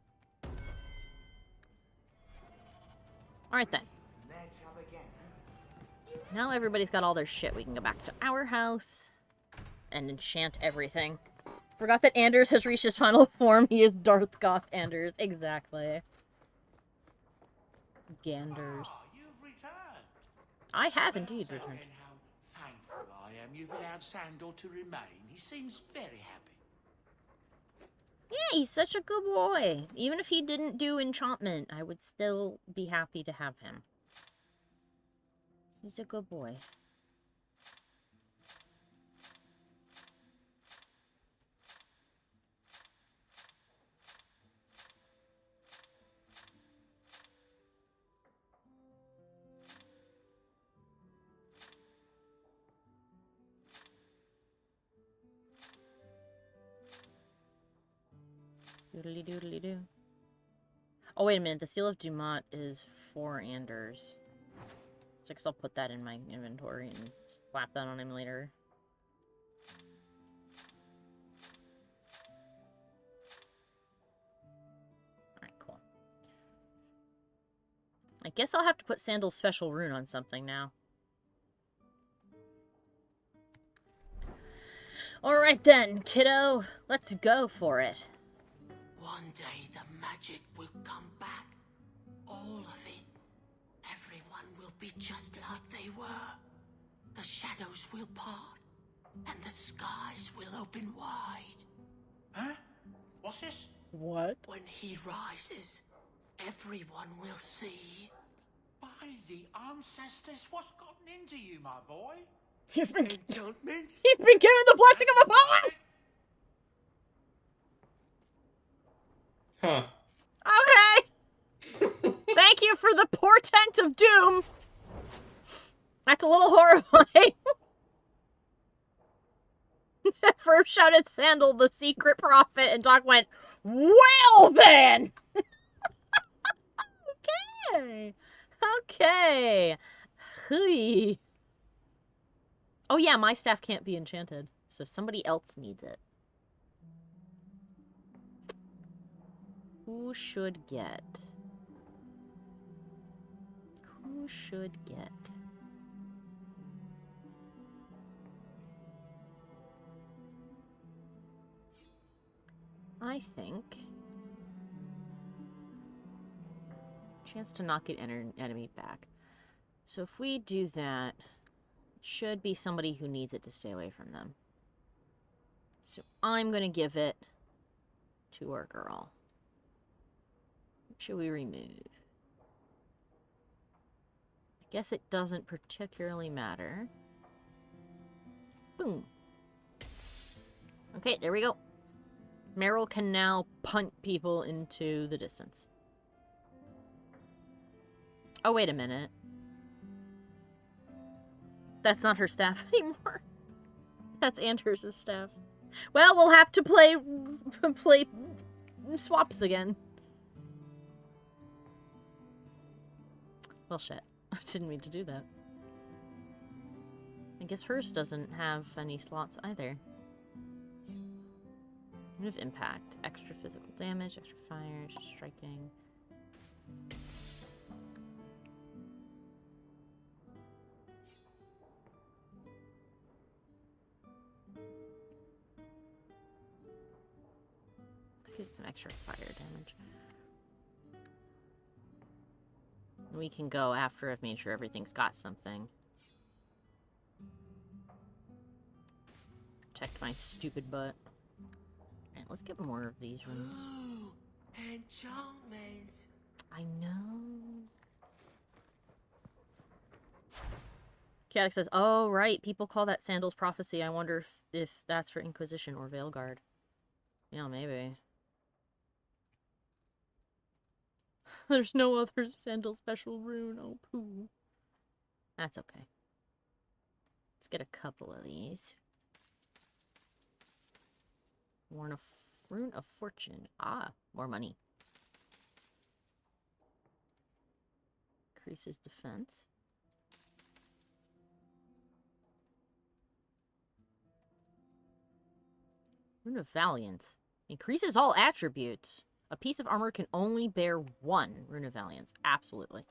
A: Alright then. Now everybody's got all their shit. We can go back to our house and enchant everything. Forgot that Anders has reached his final form. He is Darth Goth Anders. Exactly. Ganders.
I: Ah, you've returned.
A: I have indeed
I: Tell
A: returned.
I: him how thankful I am you've allowed Sandor to remain. He seems very happy.
A: Yeah, he's such a good boy. Even if he didn't do enchantment, I would still be happy to have him. He's a good boy. Doodly doodly doo. Oh, wait a minute. The Seal of Dumont is 4 Anders. So I guess I'll put that in my inventory and slap that on him later. Alright, cool. I guess I'll have to put Sandal's special rune on something now. Alright then, kiddo. Let's go for it.
I: One day the magic will come back. All of it. Everyone will be just like they were. The shadows will part, and the skies will open wide. Huh? What's this?
A: What?
I: When he rises, everyone will see. By the ancestors, what's gotten into you, my boy?
A: He's been
I: Enchantment?
A: given the blessing of Apollo!
B: Huh.
A: Okay! Thank you for the portent of doom! That's a little horrifying. First shouted Sandal, the secret prophet, and Doc went, well then! Okay. Okay. Hui. Oh yeah, my staff can't be enchanted, so somebody else needs it. Who should get? Who should get? I think... Chance to not get enemy back. So if we do that, it should be somebody who needs it to stay away from them. So I'm going to give it to our girl. What should we remove? I guess it doesn't particularly matter. Boom. Okay, there we go. Meryl can now punt people into the distance. Oh, wait a minute. That's not her staff anymore. That's Anders' staff. Well, we'll have to play swaps again. Well, shit. I didn't mean to do that. I guess hers doesn't have any slots either. Move impact. Extra physical damage, extra fire, striking. Let's get some extra fire damage. We can go after I've made sure everything's got something. Protect my stupid butt. Alright, let's get more of these runes.
I: Ooh, enchantment.
A: I know. Chaotic says, oh, right. People call that Sandal's prophecy. I wonder if that's for Inquisition or Veilguard. Yeah, maybe. There's no other Sandal special rune. Oh, poo. That's okay. Let's get a couple of these. Rune of Fortune. Ah, more money. Increases defense. Rune of Valiance. Increases all attributes. A piece of armor can only bear 1 Rune of Valiance. Absolutely.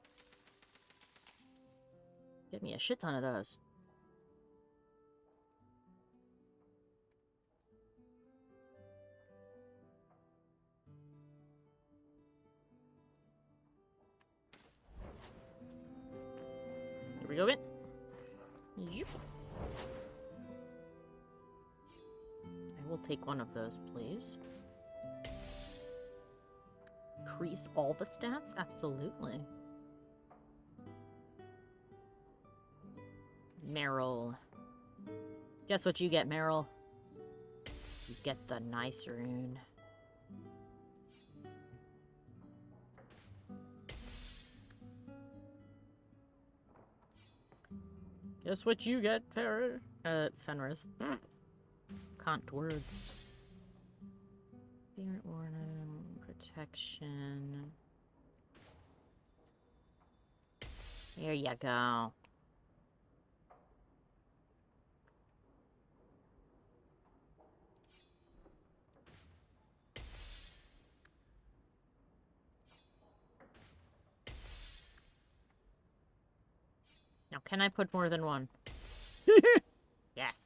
A: Get me a shit ton of those. Here we go, Ben. Yep. I will take one of those, please. Increase all the stats? Absolutely. Meryl. Guess what you get, Meryl? You get the nice rune. Guess what you get, Fenris? Can't words. Spirit warning, protection. Here you go. Now, can I put more than one? Yes.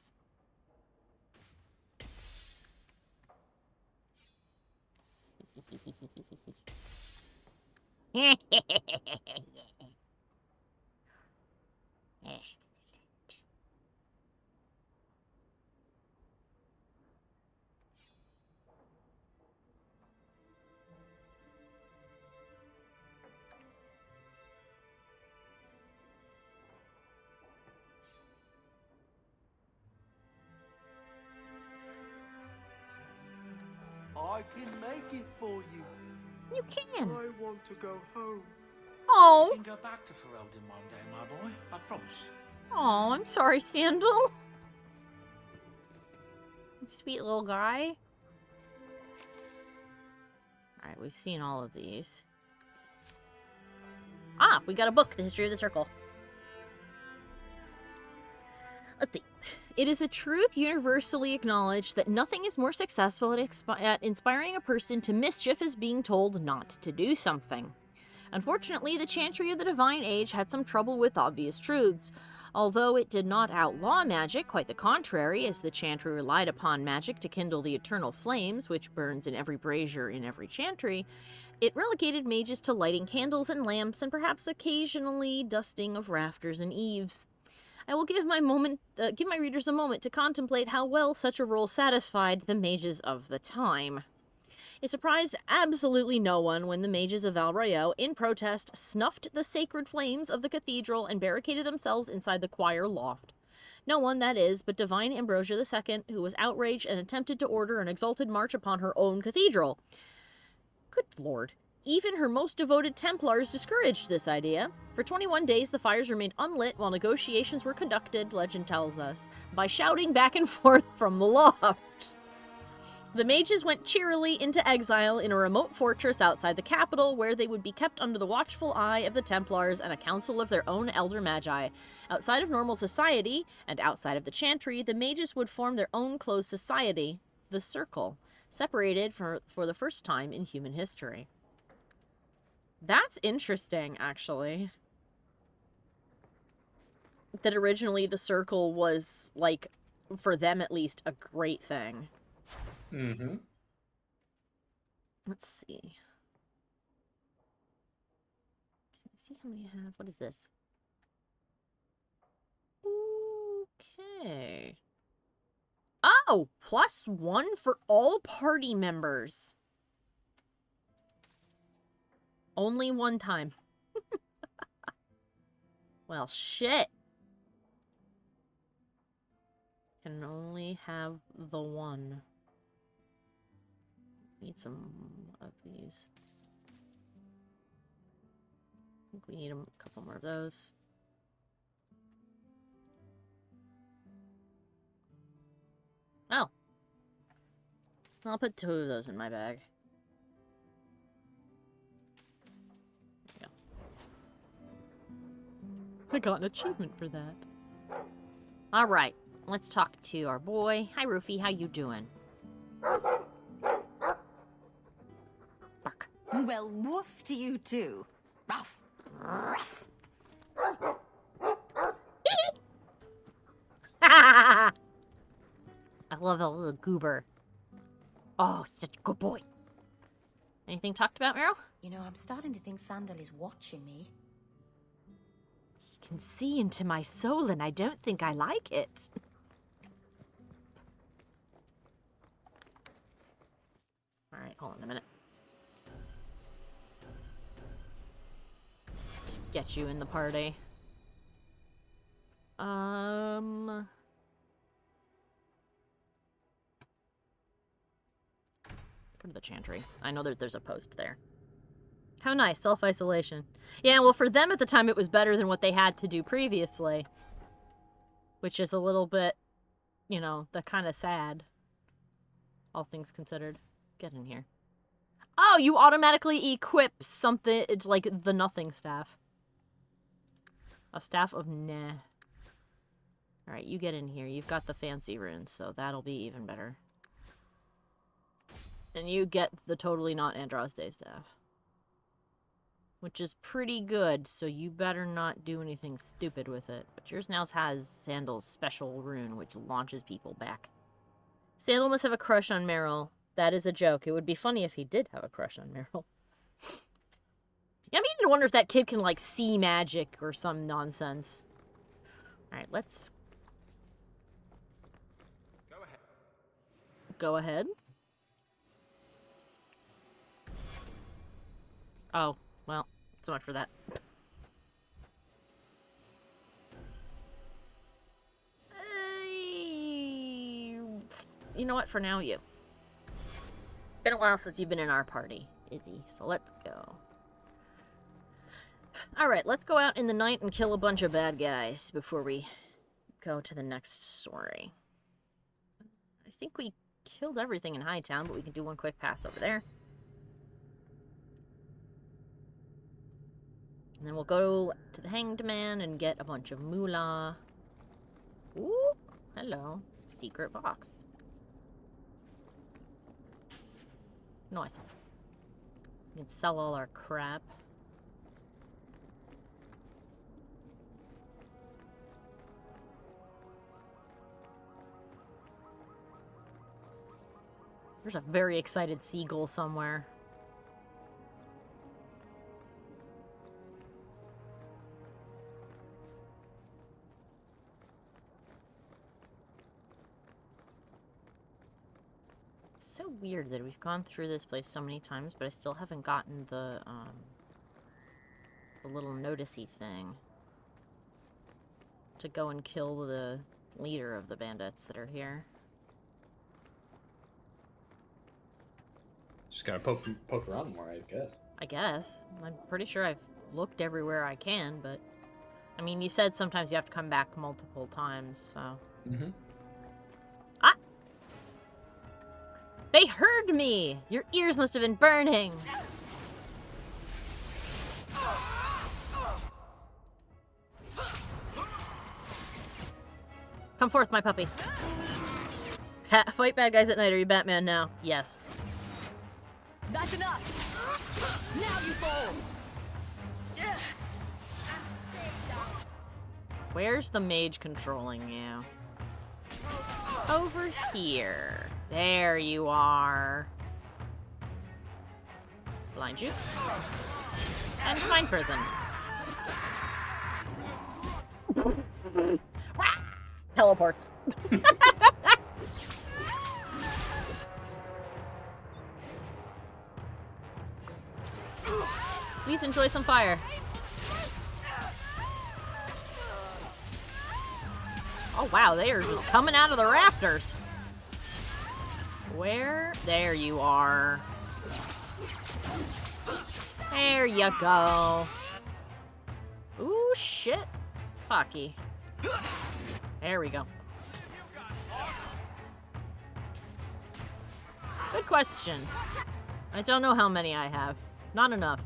A: Excellent.
H: I can make it for you.
A: You can.
H: I want to go home.
A: Oh.
J: You can go back to Ferelden one day, my boy. I promise.
A: Oh, I'm sorry, Sandal. Sweet little guy. Alright, we've seen all of these. Ah, we got a book, The History of the Circle. Let's see. It is a truth universally acknowledged that nothing is more successful at inspiring a person to mischief as being told not to do something. Unfortunately, the Chantry of the Divine Age had some trouble with obvious truths. Although it did not outlaw magic, quite the contrary, as the Chantry relied upon magic to kindle the eternal flames, which burns in every brazier in every Chantry, it relegated mages to lighting candles and lamps and perhaps occasionally dusting of rafters and eaves. I will give my readers a moment to contemplate how well such a role satisfied the mages of the time. It surprised absolutely no one when the mages of Val Royeaux, in protest, snuffed the sacred flames of the cathedral and barricaded themselves inside the choir loft. No one, that is, but Divine Ambrosia II, who was outraged and attempted to order an exalted march upon her own cathedral. Good lord. Even her most devoted Templars discouraged this idea. For 21 days, the fires remained unlit while negotiations were conducted, legend tells us, by shouting back and forth from the loft. The mages went cheerily into exile in a remote fortress outside the capital, where they would be kept under the watchful eye of the Templars and a council of their own elder magi. Outside of normal society, and outside of the Chantry, the mages would form their own closed society, the Circle, separated for the first time in human history. That's interesting, actually. That originally the Circle was, like, for them at least, a great thing.
B: Mm-hmm.
A: Let's see. Can I see how many I have? What is this? Okay. Oh! +1 for all party members. Only one time. Well, shit. Can only have the one. Need some of these. think we need a couple more of those. Oh. I'll put 2 of those in my bag. There we go. I got an achievement for that. Alright, let's talk to our boy. Hi, Roofy, how you doing? Bark.
G: Well, woof to you too. Ruff. Ruff.
A: I love a little goober. Oh, such a good boy. Anything talked about, Meryl?
C: You know, I'm starting to think Sandal is watching me.
A: He can see into my soul, and I don't think I like it. Alright, hold on a minute. Just get you in the party. Go to the chantry. I know that there's a post there. How nice, self-isolation. Yeah, well, for them at the time, it was better than what they had to do previously. Which is a little bit, you know, the kind of sad. All things considered. Get in here. Oh, you automatically equip something. It's like the nothing staff. A staff of nah. Alright, you get in here. You've got the fancy runes, so that'll be even better. And you get the totally not Andraste staff. Which is pretty good, so you better not do anything stupid with it. But yours now has Sandal's special rune, which launches people back. Sandal must have a crush on Meryl. That is a joke. It would be funny if he did have a crush on Meryl. Yeah, I'm beginning to wonder if that kid can, like, see magic or some nonsense. Alright, let's...
H: Go ahead.
A: Go ahead. Oh, well, so much for that. You know what? For now, you. Been a while since you've been in our party, Izzy, so let's go. Alright, let's go out in the night and kill a bunch of bad guys before we go to the next story. I think we killed everything in Hightown, but we can do one quick pass over there. And then we'll go to the Hanged Man and get a bunch of moolah. Ooh, hello. Secret box. Nice. We can sell all our crap. There's a very excited seagull somewhere. It's so weird that we've gone through this place so many times, but I still haven't gotten the little noticey thing to go and kill the leader of the bandits that are here.
B: Just gotta poke around more, I guess.
A: I guess. I'm pretty sure I've looked everywhere I can, but... I mean, you said sometimes you have to come back multiple times, so...
B: Mm-hmm.
A: Ah! They heard me! Your ears must have been burning! Come forth, my puppy. Fight bad guys at night. Are you Batman now? Yes.
G: That's enough! Now you fall!
A: Where's the mage controlling you? Over here. There you are. Blind you. And find prison. Teleports. Please enjoy some fire. Oh wow, they are just coming out of the rafters. Where? There you are. There you go. shit. Fucky. There we go. Good question. I don't know how many I have. Not enough.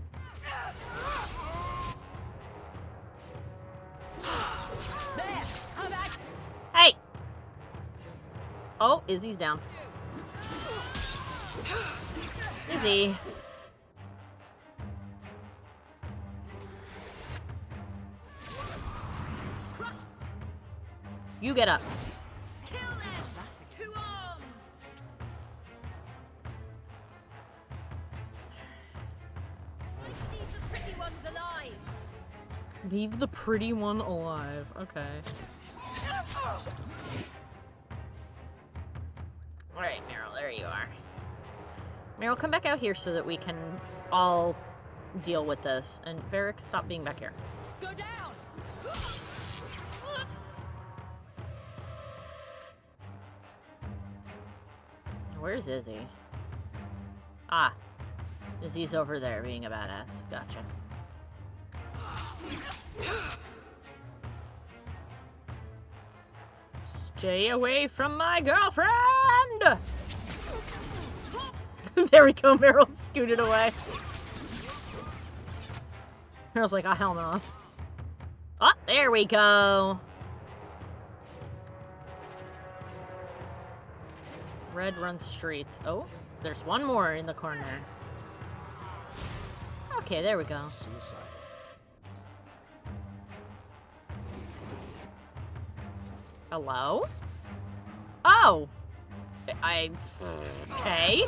A: Hey! Oh, Izzy's down. Izzy. You get up. Leave the pretty one alive. Okay. Alright, Meryl, there you are. Meryl, come back out here so that we can all deal with this. And Varric, stop being back here. Go down! Where's Izzy? Ah. Izzy's over there being a badass. Gotcha. Stay away from my girlfriend! There we go, Meryl scooted away. Meryl's like, oh, hell no. Oh, there we go. Red runs streets. Oh, there's one more in the corner. Okay, there we go. Hello? Oh! Okay.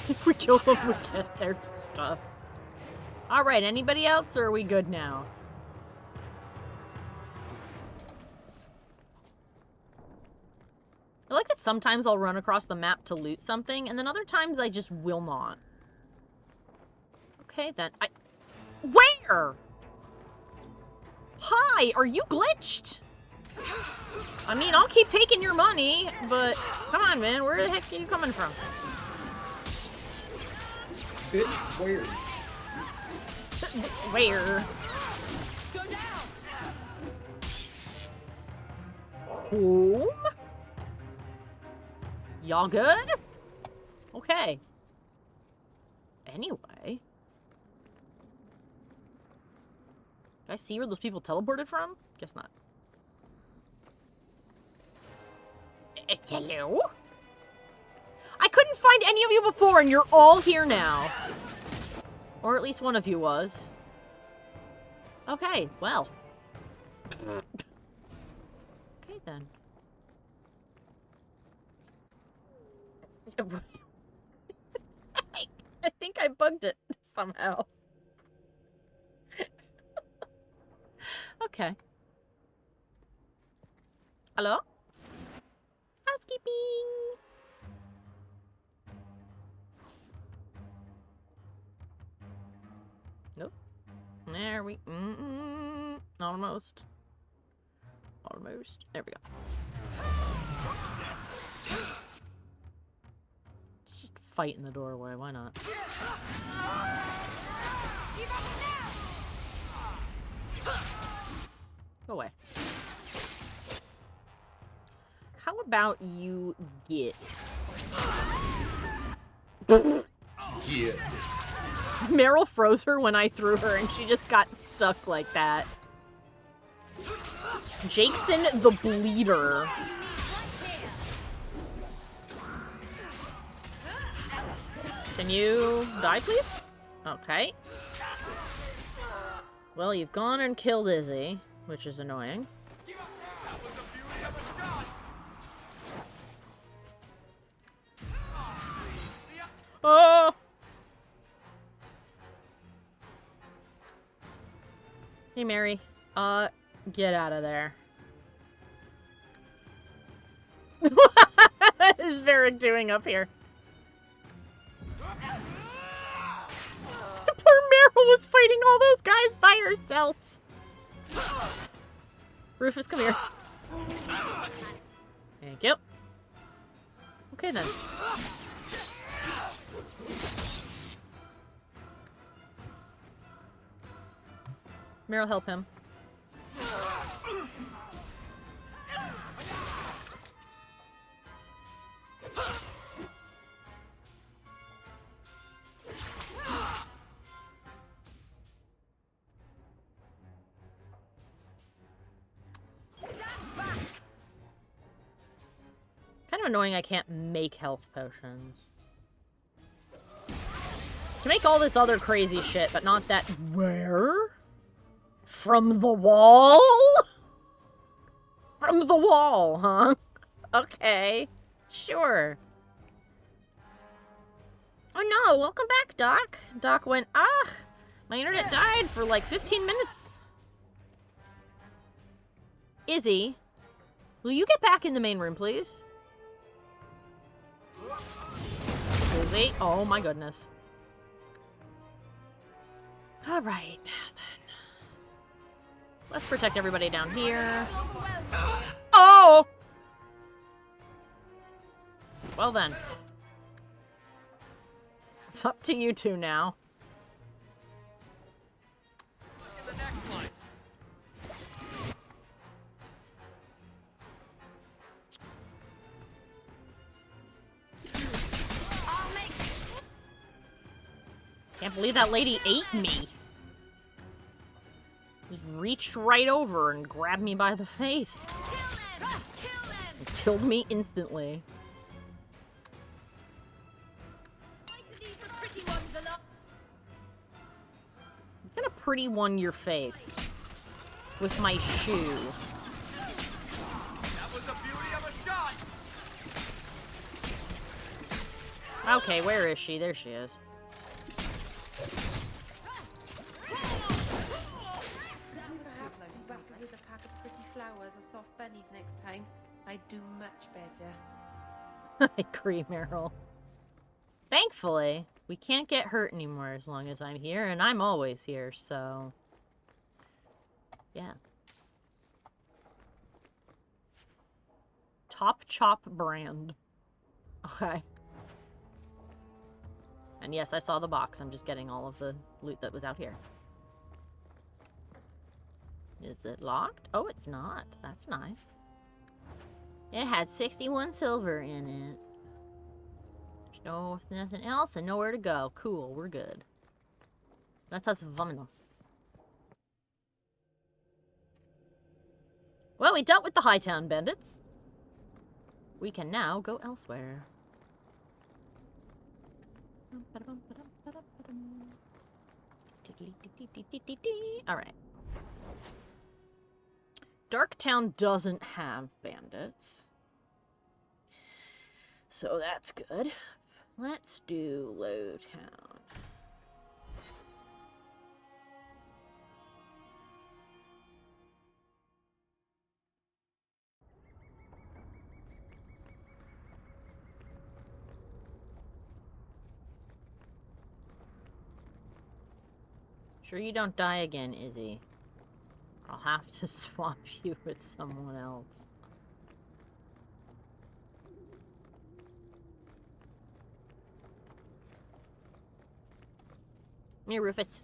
A: If we kill them, we get their stuff. Alright, anybody else, or are we good now? I like that sometimes I'll run across the map to loot something, and then other times I just will not. Okay, then. Where? Hi, are you glitched? I mean, I'll keep taking your money, but come on, man. Where the heck are you coming from?
B: Where?
A: Where? Whom? Y'all good? Okay. Anyway. Can I see where those people teleported from? Guess not. Hello? I couldn't find any of you before, and you're all here now. Or at least one of you was. Okay, well. Okay, then. I think I bugged it somehow. Okay. Hello? Housekeeping! Nope. There we... Almost. Almost. There we go. Just fight in the doorway. Why not? Go away. How about you get...
B: Yeah.
A: Meryl froze her when I threw her, and she just got stuck like that. Jakeson the Bleeder. Can you die, please? Okay. Well, you've gone and killed Izzy, which is annoying. Oh! Hey, Mary. Get out of there. What is Varric doing up here? Poor Meryl was fighting all those guys by herself. Rufus, come here. Thank you. Okay, then. Meryl, help him. Kind of annoying I can't make health potions. To make all this other crazy shit, but not that. Where? From the wall? From the wall, huh? Okay. Sure. Oh no, welcome back, Doc. Doc went, my internet died for like 15 minutes. Izzy, will you get back in the main room, please? Izzy? Oh my goodness. Alright, then. Let's protect everybody down here. Oh! Well then. It's up to you two now. Can't believe that lady ate me. Just reached right over and grabbed me by the face. And killed me instantly. I'm gonna pretty one your face with my shoe.
H: That was the beauty of a shot.
A: Okay, where is she? There she is.
K: With a pack of pretty flowers or soft bunnies next time, I'd do much better.
A: I agree, Meryl. Thankfully, we can't get hurt anymore as long as I'm here, and I'm always here, so... yeah. Top Chop brand. Okay. And yes, I saw the box. I'm just getting all of the loot that was out here. Is it locked? Oh, it's not. That's nice. It had 61 silver in it. There's nothing else and nowhere to go. Cool, we're good. Let us vamonos. Well, we dealt with the Hightown bandits. We can now go elsewhere. Alright. Darktown doesn't have bandits. So that's good. Let's do Lowtown. Sure you don't die again, Izzy. I'll have to swap you with someone else. Here, Rufus.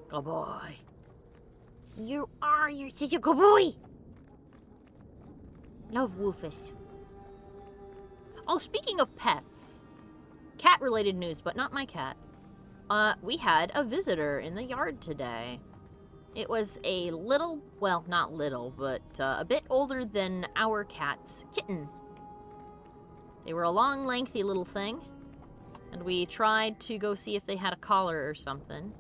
A: Good boy. You're such a good boy. Love Rufus. Oh, speaking of pets. Cat-related news, but not my cat. We had a visitor in the yard today. It was a little, well, not little, but a bit older than our cat's kitten. They were a long, lengthy little thing, and we tried to go see if they had a collar or something.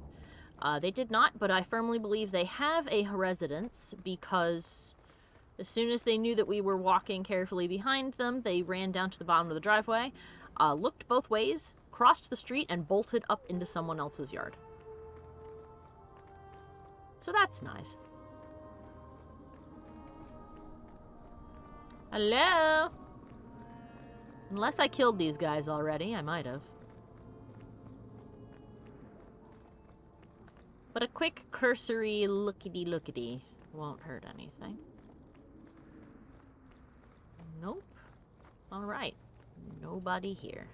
A: They did not, but I firmly believe they have a residence, because as soon as they knew that we were walking carefully behind them, they ran down to the bottom of the driveway, looked both ways, crossed the street, and bolted up into someone else's yard. So that's nice. Hello? Unless I killed these guys already, I might have. But a quick cursory lookity-lookity won't hurt anything. Nope. Alright. Nobody here.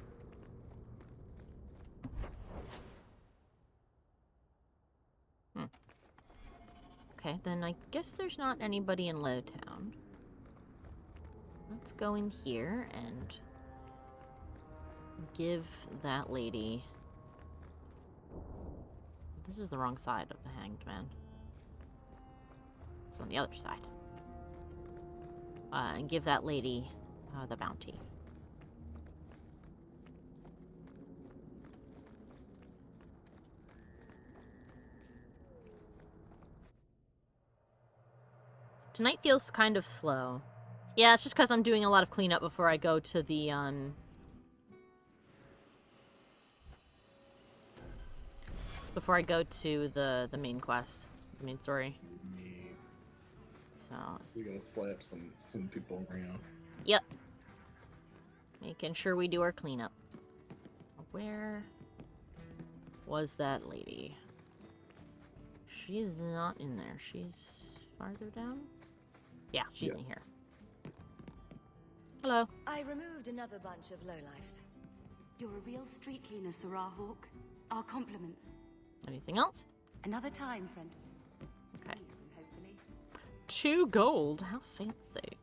A: Okay, then I guess there's not anybody in Lowtown. Let's go in here and give that lady... This is the wrong side of the Hanged Man. It's on the other side. And give that lady the bounty. Tonight feels kind of slow. Yeah, it's just because I'm doing a lot of cleanup before I go to the, before I go to the main quest. The main story. So...
B: We're gonna slap some people around.
A: Yep. Making sure we do our cleanup. Where was that lady? She's not in there. She's farther down? Yeah, she's in here. Hello.
C: I removed another bunch of lowlifes. You're a real street cleaner, Sarah Hawke. Our compliments.
A: Anything else?
C: Another time, friend.
A: Okay.
C: Hopefully.
A: 2 gold. How fancy.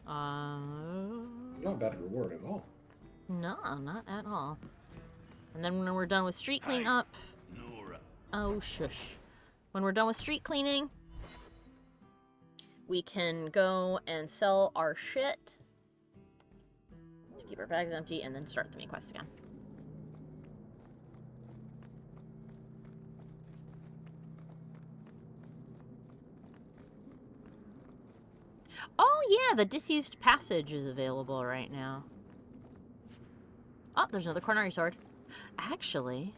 A: Not
B: a bad reward at all.
A: No, not at all. And then when we're done with street cleanup... Oh, shush. When we're done with street cleaning, we can go and sell our shit to keep our bags empty and then start the main quest again. Oh yeah, the disused passage is available right now. Oh, there's another Cornari sword. Actually,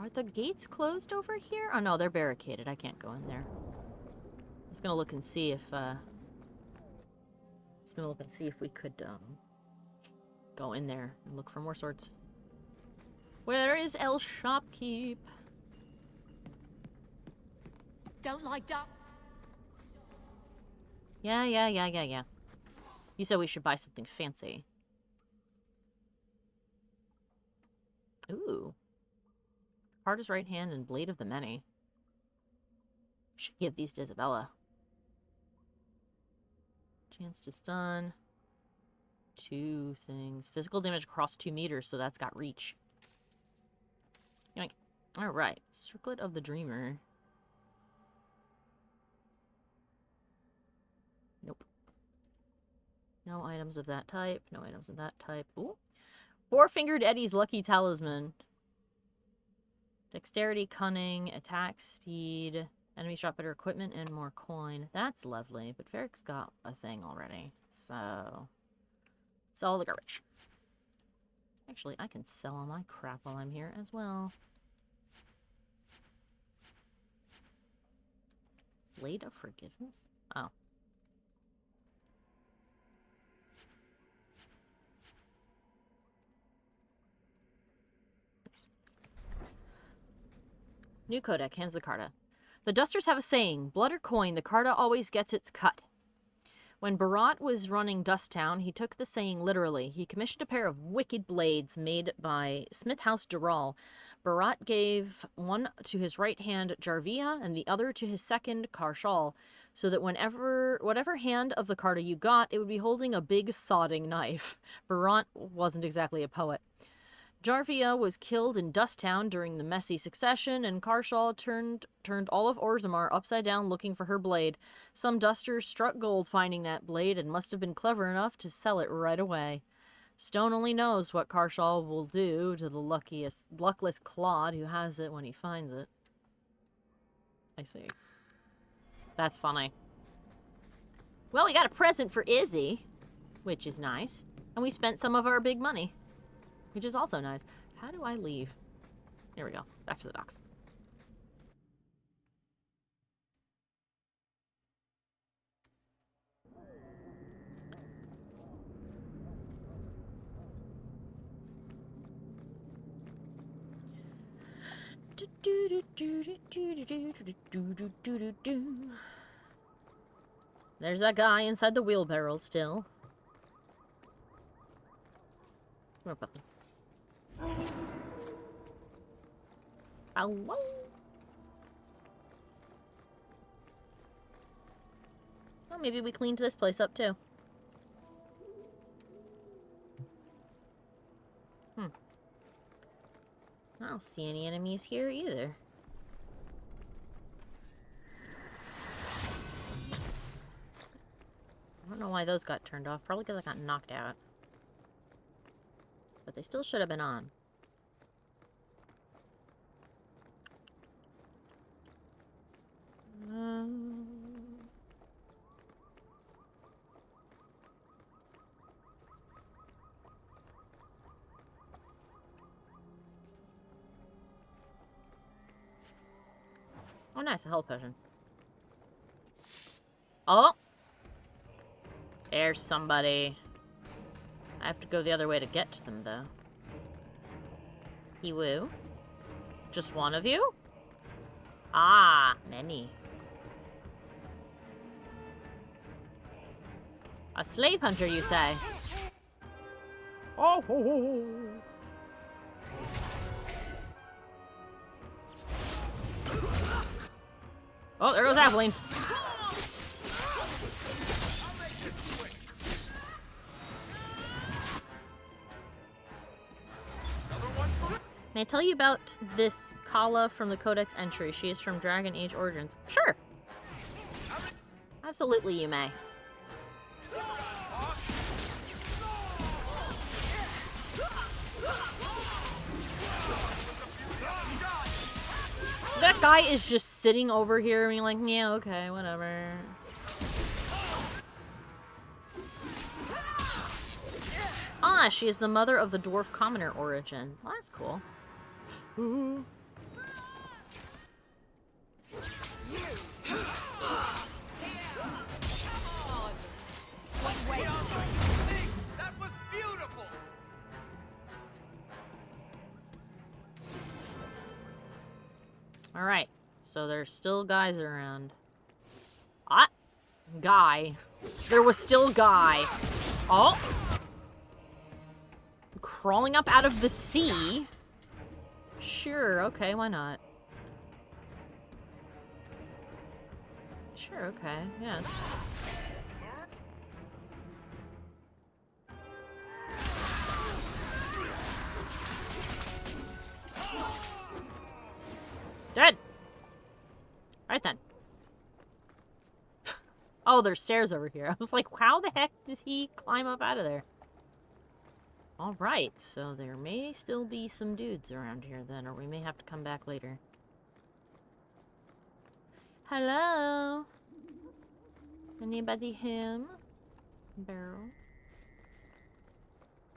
A: are the gates closed over here? Oh no, they're barricaded. I can't go in there. I was gonna look and see if we could go in there and look for more swords. Where is El Shopkeep?
C: Don't like that.
A: Yeah. You said we should buy something fancy. Ooh. Carter's right hand and Blade of the Many. Should give these to Isabella. Chance to stun. 2 things. Physical damage across 2 meters, so that's got reach. Yoink. Alright. Circlet of the Dreamer. Nope. No items of that type. No items of that type. Ooh. 4-fingered Eddie's Lucky Talisman. Dexterity, cunning, attack, speed. Enemies drop better equipment and more coin. That's lovely, but Varric's got a thing already. So... sell the garbage. Actually, I can sell all my crap while I'm here as well. Blade of Forgiveness? Oh. New Codec, hands the Carta. The Dusters have a saying, blood or coin, the Carta always gets its cut. When Barat was running Dusttown, he took the saying literally. He commissioned a pair of wicked blades made by Smith House Dural. Barat gave one to his right hand, Jarvia, and the other to his second, Karshal, so that whatever hand of the Carta you got, it would be holding a big sodding knife. Barat wasn't exactly a poet. Jarvia was killed in Dusttown during the messy succession, and Karshal turned all of Orzammar upside down looking for her blade. Some dusters struck gold finding that blade and must have been clever enough to sell it right away. Stone only knows what Karshal will do to the luckless clod who has it when he finds it. I see. That's funny. Well, we got a present for Izzy, which is nice. And we spent some of our big money, which is also nice. How do I leave? Here we go. Back to the docks. There's that guy inside the wheelbarrow still. Come here, puppy. Hello? Well, maybe we cleaned this place up too. I don't see any enemies here either. I don't know why those got turned off. Probably because I got knocked out. But they still should have been on. Oh, nice, a health potion. Oh! There's somebody. I have to go the other way to get to them, though. Woo. Just one of you? Ah, many. A slave hunter, you say? Oh, ho, ho, ho. Oh, there goes Aveline. May I tell you about this Kala from the Codex entry? She is from Dragon Age Origins. Sure. Absolutely, you may. That guy is just sitting over here being like, yeah, okay, whatever. Ah, she is the mother of the dwarf commoner origin. Well, that's cool. Ooh.
H: That was beautiful.
A: All right, so there's still guys around. Ah, guy. There was still guy. Oh. Crawling up out of the sea. Sure, okay, why not? Sure, okay, yeah. Dead! Right then. Oh, there's stairs over here. I was like, how the heck does he climb up out of there? Alright, so there may still be some dudes around here then, or we may have to come back later. Hello? Anybody him? Barrel?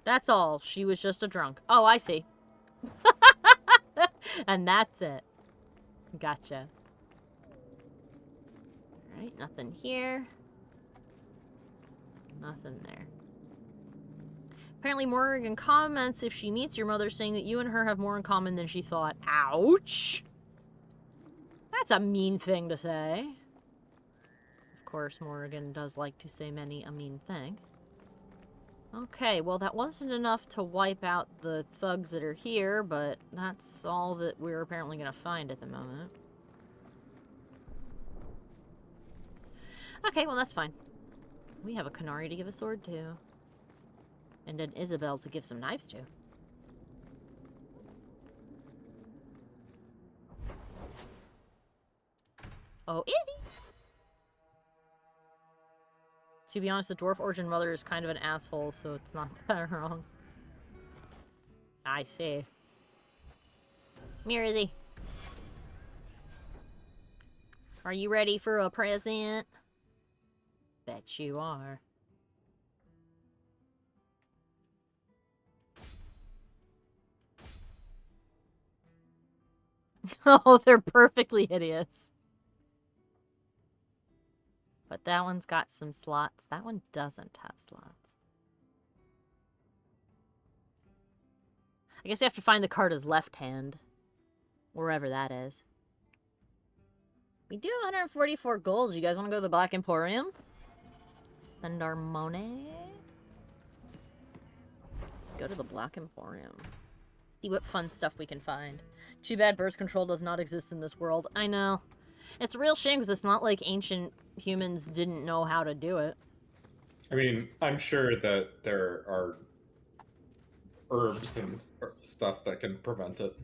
A: That's all. She was just a drunk. Oh, I see. And that's it. Gotcha. Alright, nothing here. Nothing there. Apparently Morrigan comments if she meets your mother saying that you and her have more in common than she thought. Ouch! That's a mean thing to say. Of course, Morrigan does like to say many a mean thing. Okay, well that wasn't enough to wipe out the thugs that are here, but that's all that we're apparently going to find at the moment. Okay, well that's fine. We have a Canary to give a sword to. And an Isabel to give some knives to. Oh, Izzy! To be honest, the dwarf origin mother is kind of an asshole, so it's not that wrong. I see. Come here, Izzy. Are you ready for a present? Bet you are. Oh, they're perfectly hideous. But that one's got some slots. That one doesn't have slots. I guess we have to find the card as left hand. Wherever that is. We do have 144 gold. You guys want to go to the Black Emporium? Spend our money? Let's go to the Black Emporium. See what fun stuff we can find. Too bad birth control does not exist in this world. I know. It's a real shame because it's not like ancient humans didn't know how to do it.
B: I mean, I'm sure that there are herbs and stuff that can prevent it.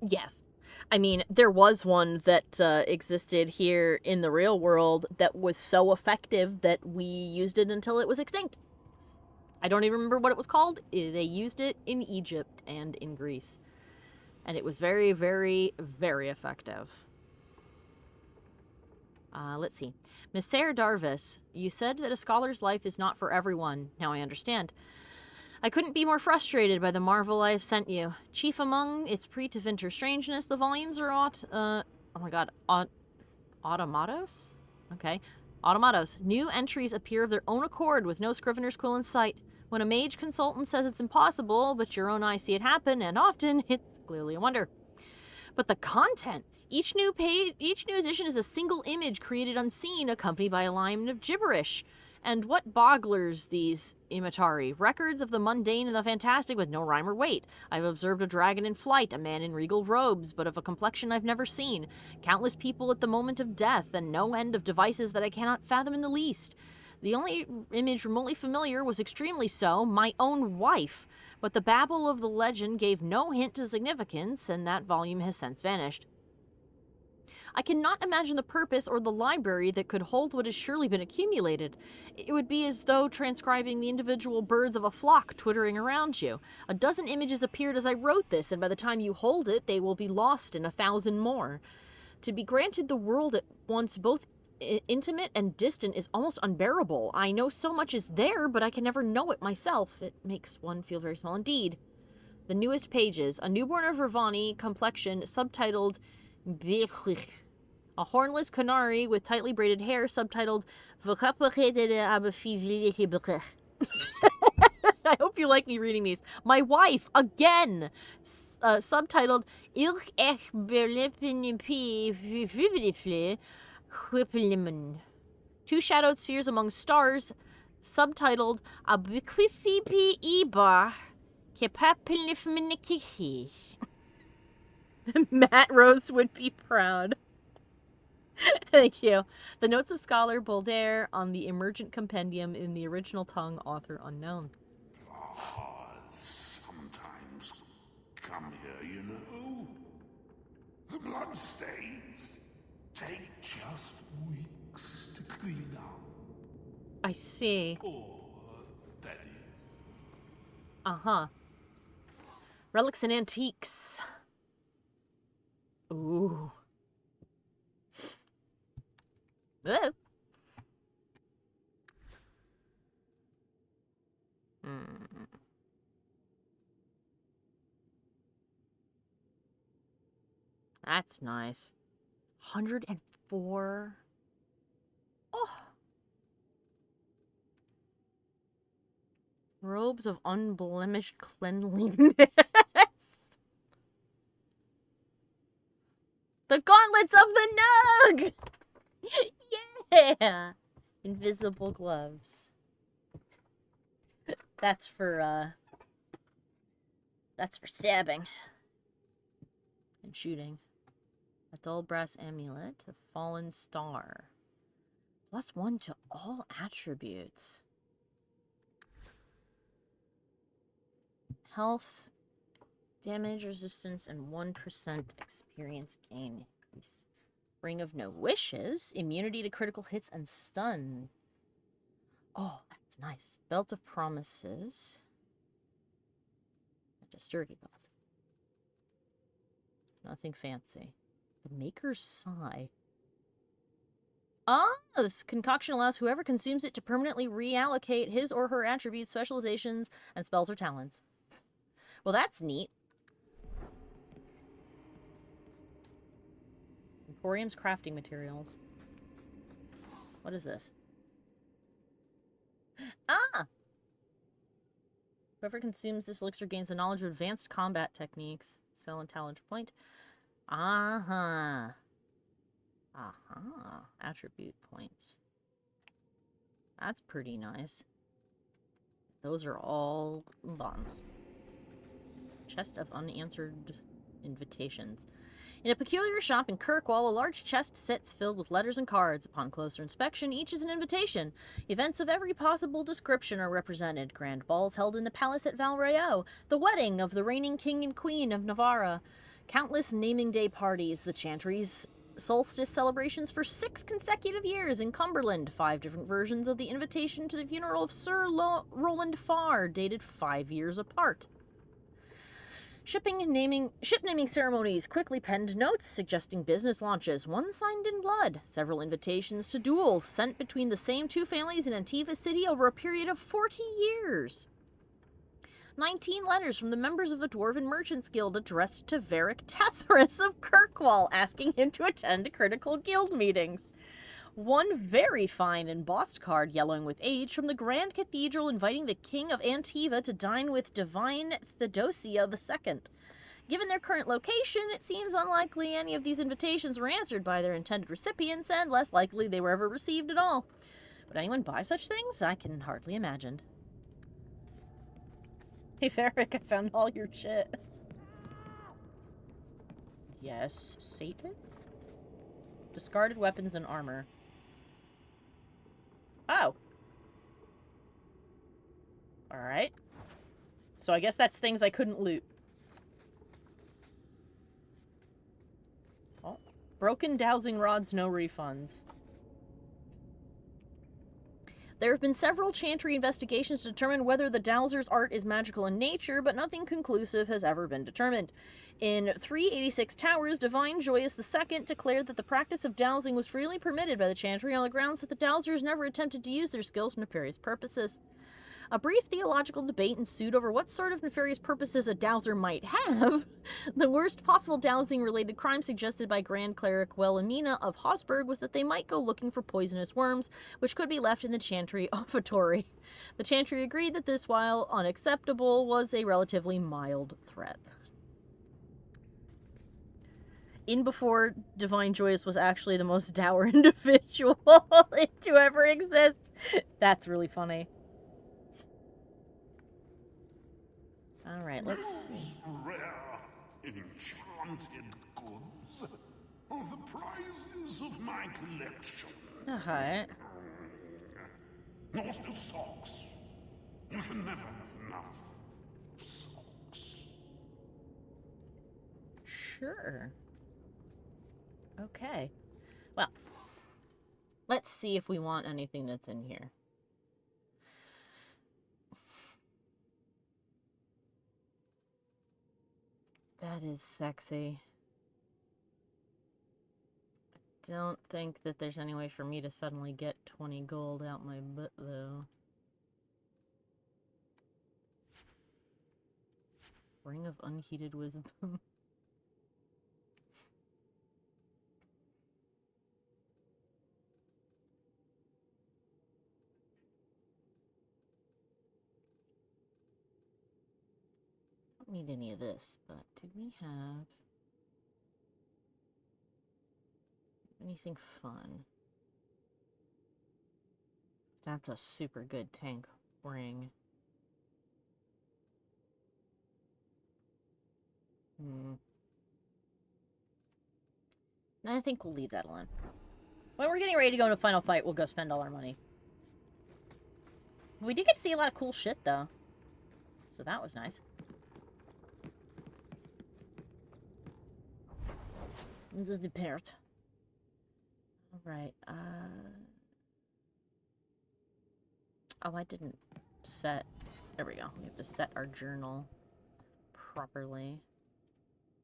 A: Yes. I mean, there was one that existed here in the real world that was so effective that we used it until it was extinct. I don't even remember what it was called. They used it in Egypt and in Greece. And it was very, very, very effective. Let's see. Messer Darvis, you said that a scholar's life is not for everyone. Now I understand. I couldn't be more frustrated by the marvel I have sent you. Chief among its pre-to-winter strangeness, the volumes are automatos? Okay. Automatos. New entries appear of their own accord with no scrivener's quill in sight. When a mage consultant says it's impossible, but your own eyes see it happen, and often, it's clearly a wonder. But the content! Each new edition is a single image created unseen, accompanied by a line of gibberish. And what bogglers these imitari? Records of the mundane and the fantastic with no rhyme or weight. I've observed a dragon in flight, a man in regal robes, but of a complexion I've never seen. Countless people at the moment of death, and no end of devices that I cannot fathom in the least. The only image remotely familiar was extremely so, my own wife. But the babble of the legend gave no hint to significance, and that volume has since vanished. I cannot imagine the purpose or the library that could hold what has surely been accumulated. It would be as though transcribing the individual birds of a flock twittering around you. A dozen images appeared as I wrote this, and by the time you hold it, they will be lost in 1,000 more. To be granted the world at once both intimate and distant is almost unbearable. I know so much is there, but I can never know it myself. It makes one feel very small indeed. The newest pages. A newborn of Ravani complexion, subtitled a hornless canary with tightly braided hair, subtitled I hope you like me reading these. My wife, again, subtitled Two shadowed spheres among stars, subtitled Matt Rose would be proud. Thank you. The Notes of Scholar Boulder on the Emergent Compendium in the original tongue, author unknown.
L: Sometimes come here, you know. The bloodstains take just weeks to clean up.
A: I see.
L: Or that is.
A: Uh-huh. Relics and antiques. Ooh. Oh. That's nice. 104. Oh. Robes of unblemished cleanliness. The gauntlets of the Nug! Yeah! Invisible gloves. That's for stabbing. And shooting. A dull brass amulet. The fallen star. +1 to all attributes. Health, damage resistance, and 1% experience gain increase. Ring of No Wishes, immunity to critical hits and stun. Oh, that's nice. Belt of Promises. A sturdy belt. Nothing fancy. The Maker's Sigh. Ah, this concoction allows whoever consumes it to permanently reallocate his or her attributes, specializations, and spells or talents. Well, that's neat. Emporium's crafting materials. What is this? Ah! Whoever consumes this elixir gains the knowledge of advanced combat techniques. Spell and talent point. Uh-huh. Uh-huh. Attribute points. That's pretty nice. Those are all bonds. Chest of unanswered invitations. In a peculiar shop in Kirkwall, a large chest sits filled with letters and cards. Upon closer inspection, each is an invitation. Events of every possible description are represented. Grand balls held in the palace at Valrayo, the wedding of the reigning king and queen of Navarra, countless naming day parties, the Chantry's solstice celebrations for 6 consecutive years in Cumberland, 5 different versions of the invitation to the funeral of Sir Roland Farr, dated 5 years apart. Ship naming ceremonies, quickly penned notes suggesting business launches, one signed in blood, several invitations to duels sent between the same 2 families in Antiva City over a period of 40 years. 19 letters from the members of the Dwarven Merchants Guild addressed to Varric Tethras of Kirkwall, asking him to attend critical guild meetings. One very fine embossed card, yellowing with age, from the Grand Cathedral inviting the King of Antiva to dine with Divine Theodosia II. Given their current location, it seems unlikely any of these invitations were answered by their intended recipients, and less likely they were ever received at all. Would anyone buy such things? I can hardly imagine. Hey, Varric, I found all your shit. Yes, Satan? Discarded weapons and armor. Oh. Alright. So I guess that's things I couldn't loot. Oh. Broken dowsing rods, no refunds. There have been several Chantry investigations to determine whether the dowser's art is magical in nature, but nothing conclusive has ever been determined. In 386 Towers, Divine Joyous II declared that the practice of dowsing was freely permitted by the Chantry on the grounds that the dowsers never attempted to use their skills for nefarious purposes. A brief theological debate ensued over what sort of nefarious purposes a dowser might have. The worst possible dowsing-related crime suggested by Grand Cleric Wilhelmina of Hosberg was that they might go looking for poisonous worms, which could be left in the Chantry offertory. The Chantry agreed that this, while unacceptable, was a relatively mild threat. In before Divine Joyous was actually the most dour individual to ever exist. That's really funny. Alright, let's see.
L: Rare, enchanted goods are the prizes of my collection.
A: Alright.
L: Yours to socks. You can never have enough socks.
A: Sure. Okay. Well, let's see if we want anything that's in here. That is sexy. I don't think that there's any way for me to suddenly get 20 gold out my butt, though. Ring of Unheeded Wisdom. Don't need any of this, but did we have anything fun? That's a super good tank ring. I think we'll leave that alone. When we're getting ready to go into a final fight, we'll go spend all our money. We did get to see a lot of cool shit, though. So that was nice. This is the part. Alright, oh, I didn't set... There we go. We have to set our journal properly.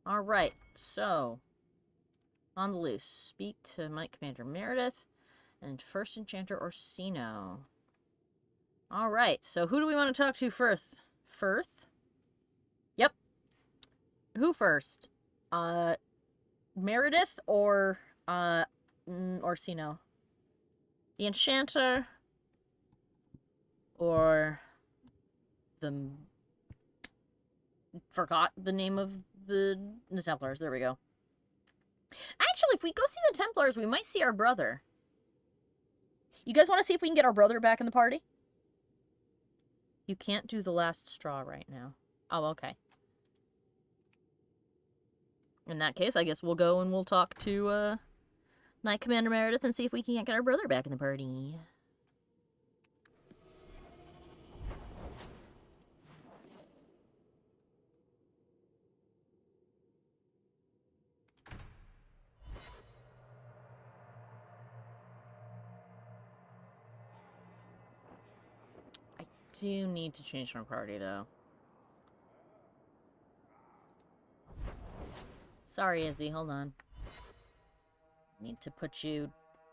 A: Alright, so... On the loose. Speak to Knight Commander Meredith and First Enchanter Orsino. Alright, so who do we want to talk to first? Firth? Yep. Who first? Meredith or Orsino? The Enchanter or the... Forgot the name of the Templars. There we go. Actually, if we go see the Templars, we might see our brother. You guys want to see if we can get our brother back in the party? You can't do the last straw right now. Oh, okay. In that case, I guess we'll go and we'll talk to Knight Commander Meredith and see if we can't get our brother back in the party. I do need to change my party, though. Sorry, Izzy, hold on. Need to put you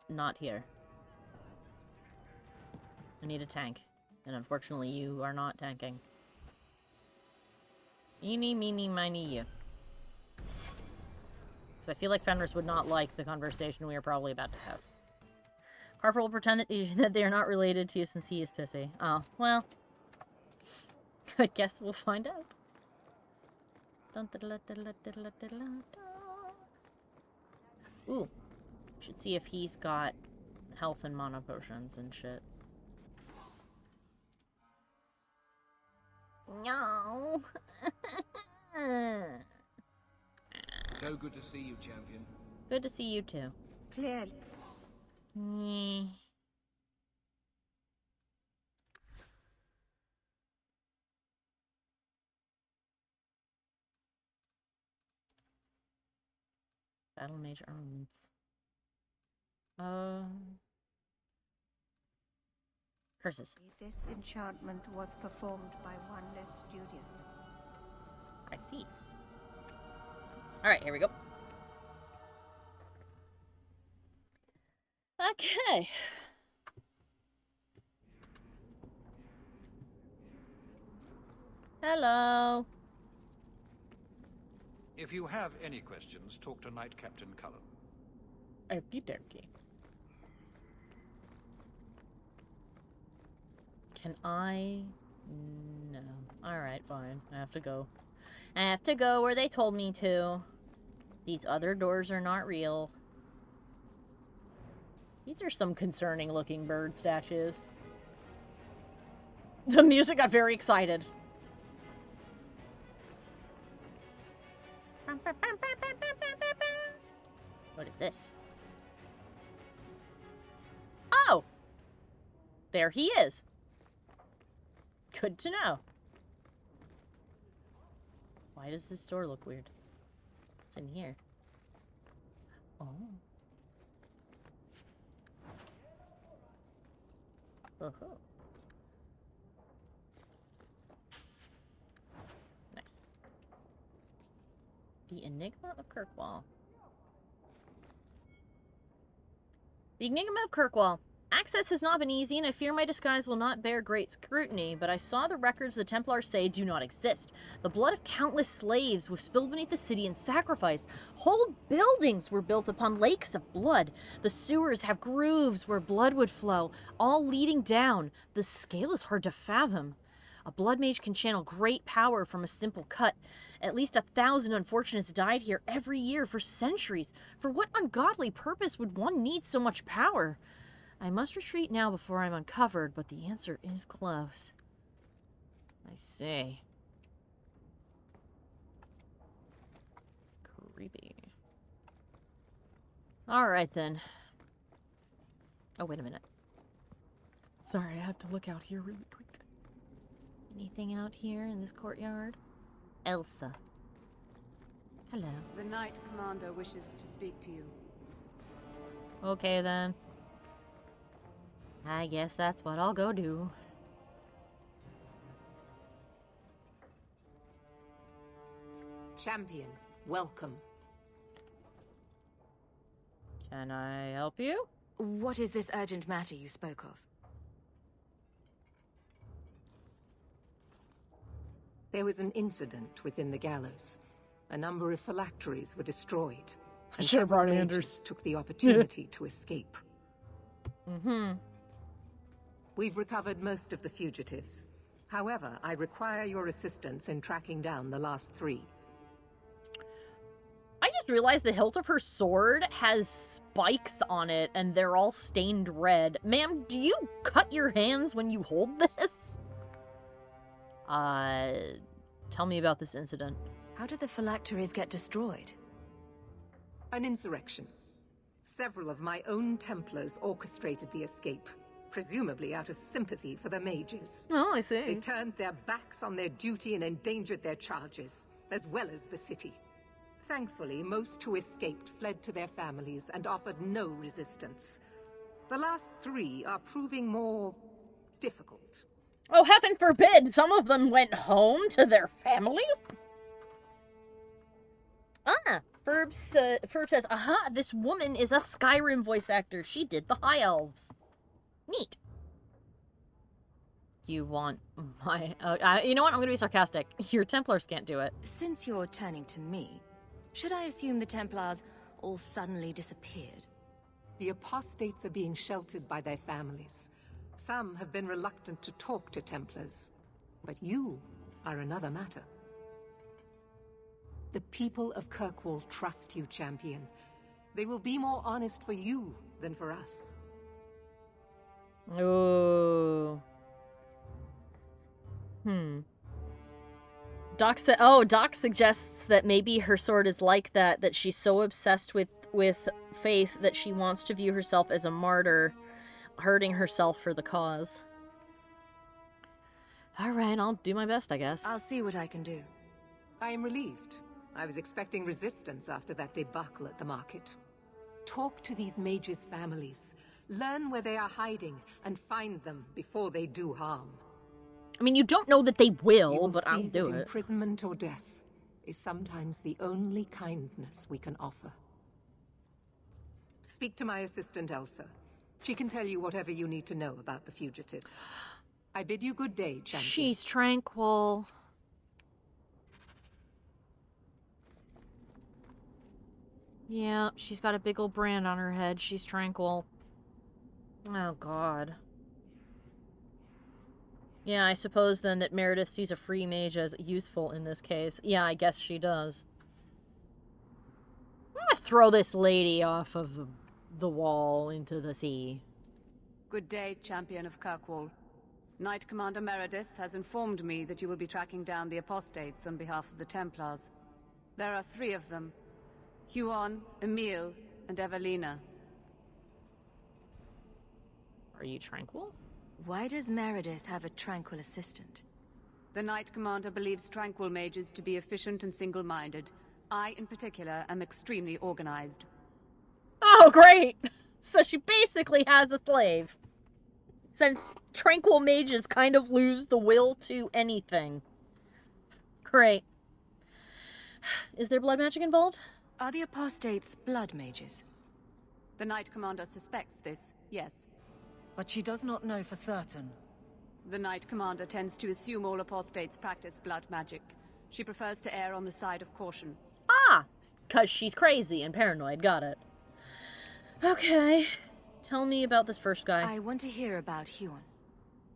A: not here. I need a tank. And unfortunately, you are not tanking. Eeny, meeny, miny, you. Because I feel like Fenris would not like the conversation we are probably about to have. Carver will pretend that they are not related to you since he is pissy. Oh, well. I guess we'll find out. Ooh. Should see if he's got health and mana potions and shit. No.
M: So good to see you, champion.
A: Good to see you too.
C: Clearly.
A: Yeah. Battle Mage Armaments. Curses.
C: This enchantment was performed by one less studious.
A: I see. Alright, here we go. Okay. Hello.
J: If you have any questions, talk to Knight Captain Cullen.
A: Okie dokie. Can I? No. Alright, fine. I have to go. I have to go where they told me to. These other doors are not real. These are some concerning looking bird statues. The music got very excited. What is this? Oh! There he is. Good to know. Why does this door look weird? What's in here? Oh. Oh. Nice. The Enigma of Kirkwall. The Enigma of Kirkwall. Access has not been easy, and I fear my disguise will not bear great scrutiny, but I saw the records the Templars say do not exist. The blood of countless slaves was spilled beneath the city in sacrifice. Whole buildings were built upon lakes of blood. The sewers have grooves where blood would flow, all leading down. The scale is hard to fathom. A blood mage can channel great power from a simple cut. At least 1,000 unfortunates died here every year for centuries. For what ungodly purpose would one need so much power? I must retreat now before I'm uncovered, but the answer is close. I see. Creepy. Alright then. Oh, wait a minute. Sorry, I have to look out here really quick. Anything out here in this courtyard? Elsa. Hello.
N: The Knight Commander wishes to speak to you.
A: Okay then. I guess that's what I'll go do.
O: Champion, welcome.
A: Can I help you?
G: What is this urgent matter you spoke of?
O: There was an incident within the gallows. A number of phylacteries were destroyed. And several mages took the opportunity to escape.
A: Mm-hmm.
O: We've recovered most of the fugitives. However, I require your assistance in tracking down the last 3.
A: I just realized the hilt of her sword has spikes on it, and they're all stained red. Ma'am, do you cut your hands when you hold this? Tell me about this incident.
G: How did the phylacteries get destroyed?
O: An insurrection. Several of my own Templars orchestrated the escape, presumably out of sympathy for the mages.
A: Oh, I see.
O: They turned their backs on their duty and endangered their charges, as well as the city. Thankfully, most who escaped fled to their families and offered no resistance. The last 3 are proving more difficult.
A: Oh, heaven forbid! Some of them went home to their families? Ferb says, aha, this woman is a Skyrim voice actor. She did the High Elves. Neat. You want my... you know what? I'm going to be sarcastic. Your Templars can't do it.
G: Since you're turning to me, should I assume the Templars all suddenly disappeared?
O: The apostates are being sheltered by their families. Some have been reluctant to talk to Templars. But you are another matter. The people of Kirkwall trust you, champion. They will be more honest for you than for us.
A: Ooh. Doc suggests that maybe her sword is like that she's so obsessed with faith that she wants to view herself as a martyr, hurting herself for the cause. Alright, I'll do my best, I guess.
G: I'll see what I can do.
O: I am relieved. I was expecting resistance after that debacle at the market. Talk to these mages' families. Learn where they are hiding and find them before they do harm.
A: I mean, you don't know that they will, but I'll do it.
O: Imprisonment or death is sometimes the only kindness we can offer. Speak to my assistant, Elsa. She can tell you whatever you need to know about the fugitives. I bid you good day, champion.
A: She's tranquil. Yeah, she's got a big old brand on her head. She's tranquil. Oh, God. Yeah, I suppose then that Meredith sees a free mage as useful in this case. Yeah, I guess she does. I'm gonna throw this lady off of the wall into the sea.
N: Good day, champion of Kirkwall. Knight Commander Meredith has informed me that you will be tracking down the apostates on behalf of the Templars. There are 3 of them. Huon, Emil, and Evelina.
A: Are you tranquil?
G: Why does Meredith have a tranquil assistant?
N: The Knight Commander believes tranquil mages to be efficient and single-minded. I, in particular, am extremely organized.
A: Oh, great! So she basically has a slave. Since tranquil mages kind of lose the will to anything. Great. Is there blood magic involved?
G: Are the apostates blood mages?
N: The Knight Commander suspects this, yes.
G: But she does not know for certain.
N: The Knight Commander tends to assume all apostates practice blood magic. She prefers to err on the side of caution.
A: Ah! 'Cause she's crazy and paranoid, got it. Okay. Tell me about this first guy.
G: I want to hear about Huon.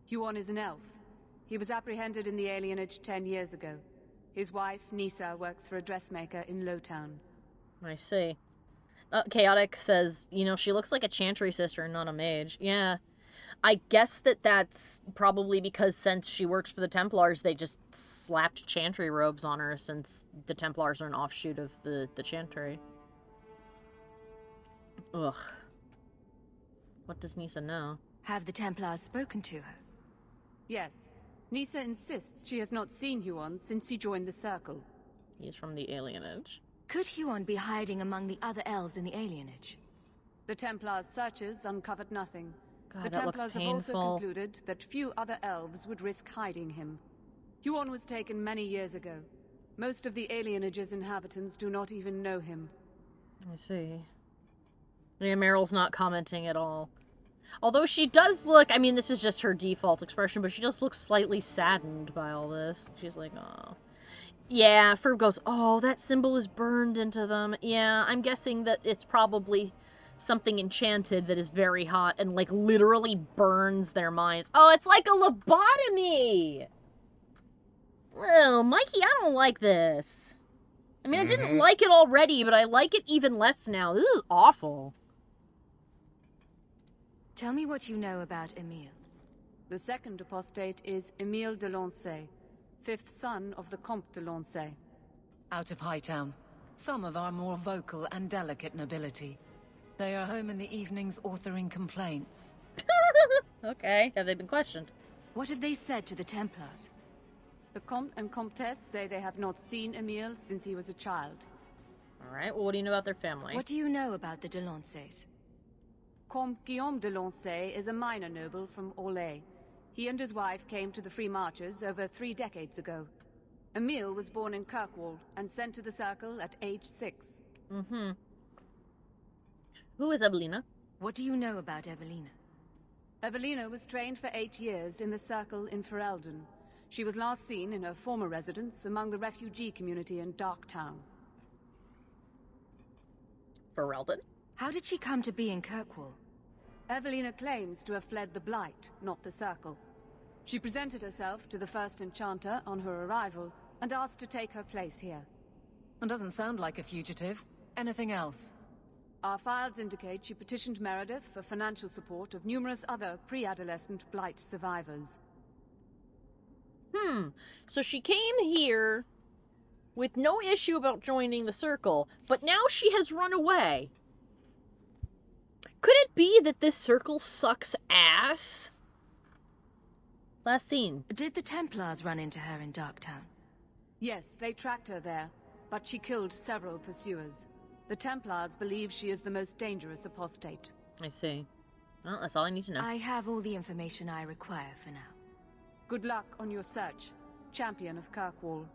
N: Huon is an elf. He was apprehended in the alienage 10 years ago. His wife, Nisa, works for a dressmaker in Lowtown.
A: I see. Chaotic says, you know, she looks like a chantry sister and not a mage. Yeah. I guess that's probably because since she works for the Templars, they just slapped chantry robes on her since the Templars are an offshoot of the chantry. Ugh. What does Nisa know?
G: Have the Templars spoken to her?
N: Yes. Nisa insists she has not seen Huon since he joined the Circle.
A: He's from the alienage.
G: Could Huon be hiding among the other elves in the alienage?
N: The Templars' searches uncovered nothing.
A: God,
N: the
A: that
N: Templars
A: looks
N: have
A: painful.
N: also concluded that few other elves would risk hiding him. Huon was taken many years ago. Most of the alienage's inhabitants do not even know him.
A: I see. Yeah, Meryl's not commenting at all. Although she does look, I mean, this is just her default expression, but she does look slightly saddened by all this. She's like, oh. Yeah, Ferb goes, oh, that symbol is burned into them. Yeah, I'm guessing that it's probably something enchanted that is very hot and, like, literally burns their minds. Oh, it's like a lobotomy! Oh, Mikey, I don't like this. I mean, I didn't like it already, but I like it even less now. This is awful.
G: Tell me what you know about Emile.
N: The second apostate is Emile de Lancey, fifth son of the Comte de Lancey.
P: Out of Hightown. Some of our more vocal and delicate nobility. They are home in the evenings authoring complaints.
A: Okay, have they been questioned?
G: What have they said to the Templars?
N: The Comte and Comtesse say they have not seen Emile since he was a child.
A: Alright, well, what do you know about their family?
G: What do you know about the de Lanceys?
N: Comte Guillaume de Lancey is a minor noble from Orlais. He and his wife came to the Free Marches over 3 decades ago. Emile was born in Kirkwall and sent to the Circle at age 6.
A: Mm-hmm. Who is Evelina?
G: What do you know about Evelina?
N: Evelina was trained for 8 years in the Circle in Ferelden. She was last seen in her former residence among the refugee community in Darktown.
A: Ferelden?
G: How did she come to be in Kirkwall?
N: Evelina claims to have fled the Blight, not the Circle. She presented herself to the first Enchanter on her arrival and asked to take her place here.
P: It doesn't sound like a fugitive. Anything else?
N: Our files indicate she petitioned Meredith for financial support of numerous other pre-adolescent Blight survivors.
A: So she came here with no issue about joining the Circle, but now she has run away. Could it be that this Circle sucks ass? Last scene.
G: Did the Templars run into her in Darktown?
N: Yes, they tracked her there, but she killed several pursuers. The Templars believe she is the most dangerous apostate.
A: I see. Well, that's all I need to know.
G: I have all the information I require for now.
N: Good luck on your search, Champion of Kirkwall.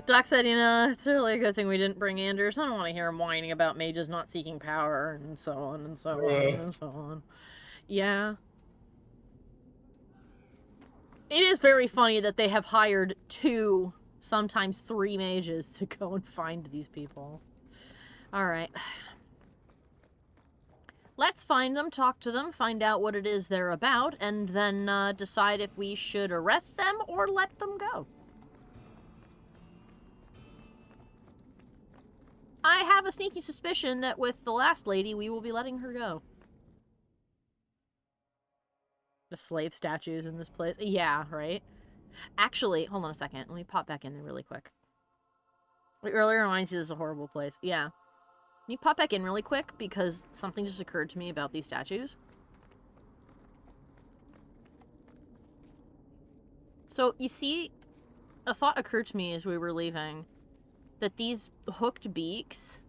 A: Doc said, you know, it's really a good thing we didn't bring Anders. I don't want to hear him whining about mages not seeking power, and so on, and so on, and so on. Yeah. It is very funny that they have hired 2, sometimes 3 mages to go and find these people. Alright. Let's find them, talk to them, find out what it is they're about, and then decide if we should arrest them or let them go. I have a sneaky suspicion that with the last lady, we will be letting her go. The slave statues in this place. Yeah, right? Actually, hold on a second. Let me pop back in there really quick. It really reminds you this is a horrible place. Yeah. Let me pop back in really quick because something just occurred to me about these statues. So, you see, a thought occurred to me as we were leaving. That these hooked beaks,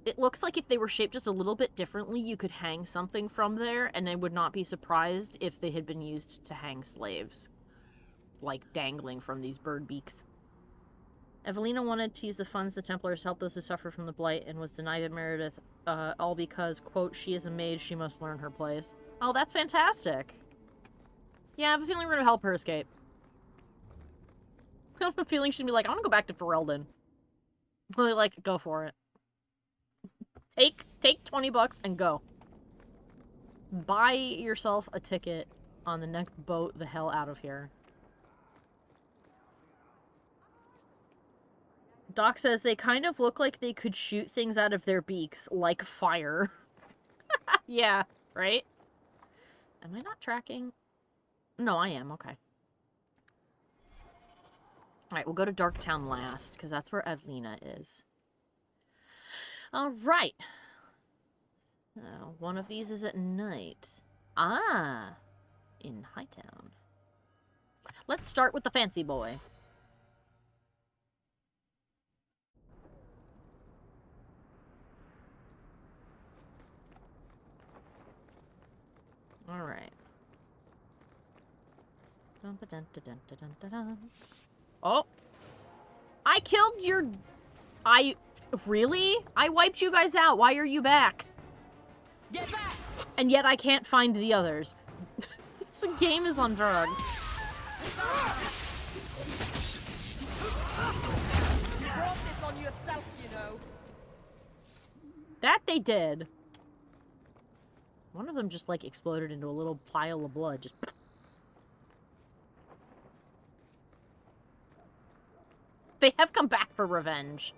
A: it looks like if they were shaped just a little bit differently, you could hang something from there, and I would not be surprised if they had been used to hang slaves. Like dangling from these bird beaks. Evelina wanted to use the funds the Templars helped those who suffer from the Blight and was denied by Meredith, all because, quote, she is a mage, she must learn her place. Oh, that's fantastic. Yeah, I have a feeling we're gonna help her escape. I have a feeling she'd be like, I want to go back to Ferelden. Really, like, go for it. Take 20 bucks and go. Buy yourself a ticket on the next boat the hell out of here. Doc says they kind of look like they could shoot things out of their beaks, like fire. Yeah, right? Am I not tracking? No, I am, okay. Alright, we'll go to Darktown last, because that's where Evelina is. Alright. So, one of these is at night. Ah! In Hightown. Let's start with the fancy boy. Alright. Oh! I killed your... Really? I wiped you guys out. Why are you back? Get back! And yet I can't find the others. This game is on drugs.
K: You brought this on yourself, you know.
A: That they did. One of them just, like, exploded into a little pile of blood. Just... They have come back for revenge.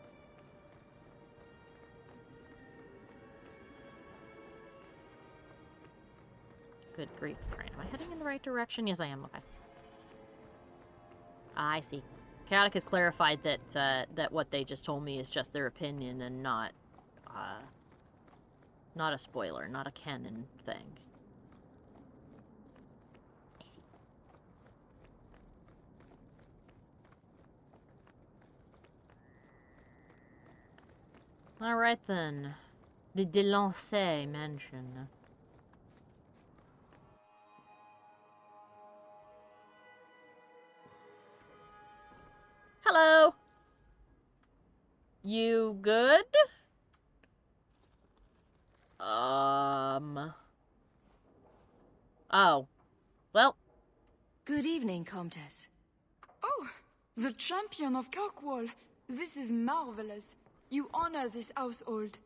A: Good grief. Alright, am I heading in the right direction? Yes, I am. Okay. I see. Chaotic has clarified that that what they just told me is just their opinion and not a spoiler, not a canon thing. I see. Alright then. The Delancey mansion. Hello. You good? Oh. Well.
G: Good evening, Comtesse.
Q: Oh, the champion of Kirkwall. This is marvelous. You honor this household.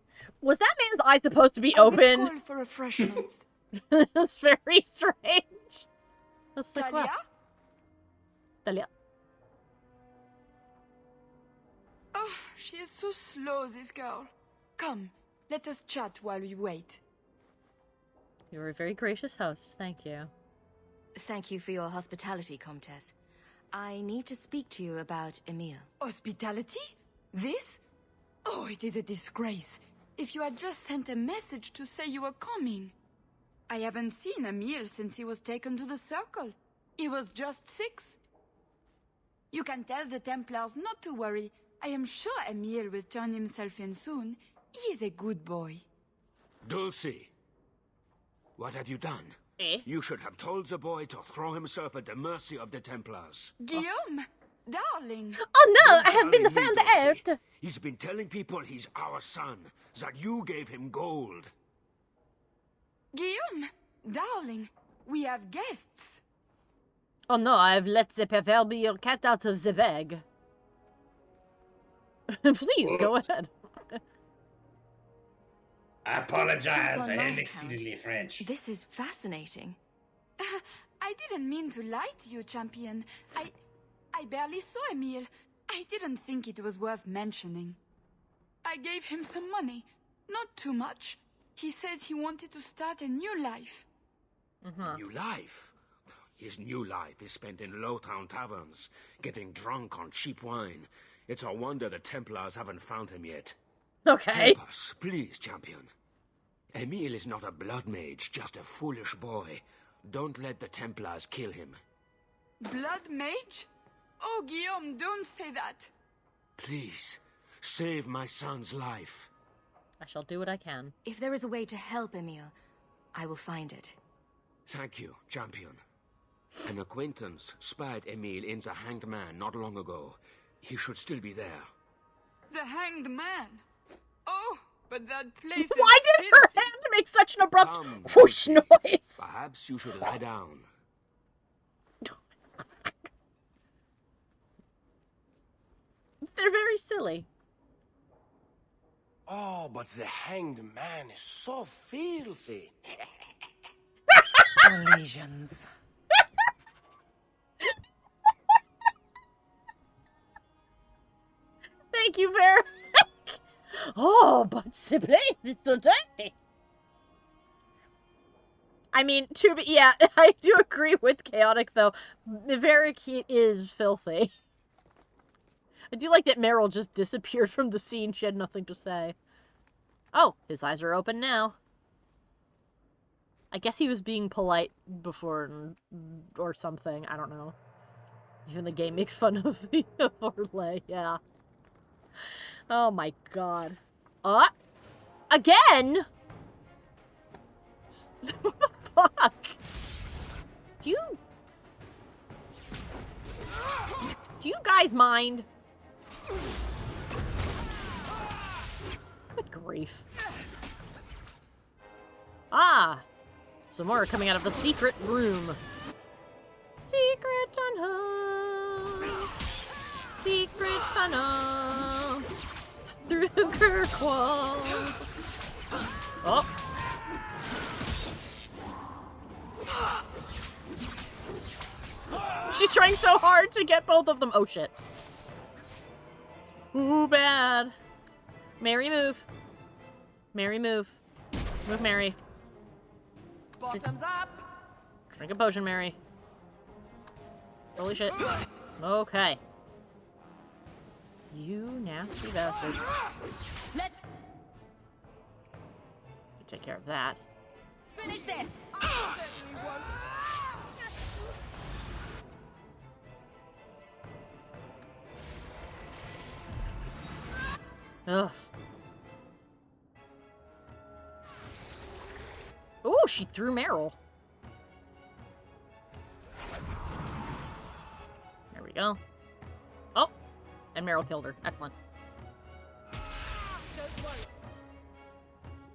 A: Was that man's eye supposed to be open?
Q: Call for refreshments.
A: That's very strange. That's like,
Q: Talia?
A: what? Talia.
Q: Oh, she is so slow, this girl. Come, let us chat while we wait.
A: You were a very gracious host. Thank you.
G: Thank you for your hospitality, Comtesse. I need to speak to you about Emile.
Q: Hospitality? This? Oh, it is a disgrace. If you had just sent a message to say you were coming. I haven't seen Emile since he was taken to the Circle. He was just 6. You can tell the Templars not to worry. I am sure Emile will turn himself in soon. He is a good boy.
R: Dulcie, what have you done?
A: Eh?
R: You should have told the boy to throw himself at the mercy of the Templars.
Q: Guillaume, darling.
A: Oh no, I have been found out.
R: He's been telling people he's our son, that you gave him gold.
Q: Guillaume, darling, we have guests.
A: Oh no, I've let the proverbial cat out of the bag. Please, go ahead.
S: I apologize, I am exceedingly French.
G: This is fascinating.
Q: I didn't mean to lie to you, champion. I barely saw Emile. I didn't think it was worth mentioning. I gave him some money. Not too much. He said he wanted to start a new life.
R: New life? His new life is spent in low-town taverns, getting drunk on cheap wine. It's a wonder the Templars haven't found him yet.
A: Okay.
R: Help us, please, champion. Emile is not a blood mage, just a foolish boy. Don't let the Templars kill him.
Q: Blood mage? Oh, Guillaume, don't say that.
R: Please, save my son's life.
A: I shall do what I can.
G: If there is a way to help Emile, I will find it.
R: Thank you, champion. An acquaintance spied Emile in the Hanged Man not long ago. He should still be there.
Q: The Hanged Man? Oh, but that place
A: Why did her hand make such an abrupt whoosh noise?
R: Perhaps you should lie down.
A: They're very silly.
F: Oh, but the Hanged Man is so filthy.
P: Lesions.
A: Thank you, Varric. Oh, but the place is so dirty. I mean, yeah, I do agree with Chaotic, though. Varric, he is filthy. I do like that Meryl just disappeared from the scene. She had nothing to say. Oh, his eyes are open now. I guess he was being polite before, or something. I don't know. Even the game makes fun of the overlay, yeah. Oh my god. Again? What the fuck? Do you guys mind? Good grief. Ah! Some more are coming out of the secret room. Secret tunnel. Secret tunnel. Through Kirkwall. Oh. She's trying so hard to get both of them. Oh shit. Ooh, bad. Mary, move. Mary, move. Move, Mary.
K: Bottoms up.
A: Drink a potion, Mary. Holy shit. Okay. You nasty bastard. Take care of that.
G: Finish this.
A: Ugh. Ooh, she threw Meryl. There we go. Oh, and Meryl killed her. Excellent.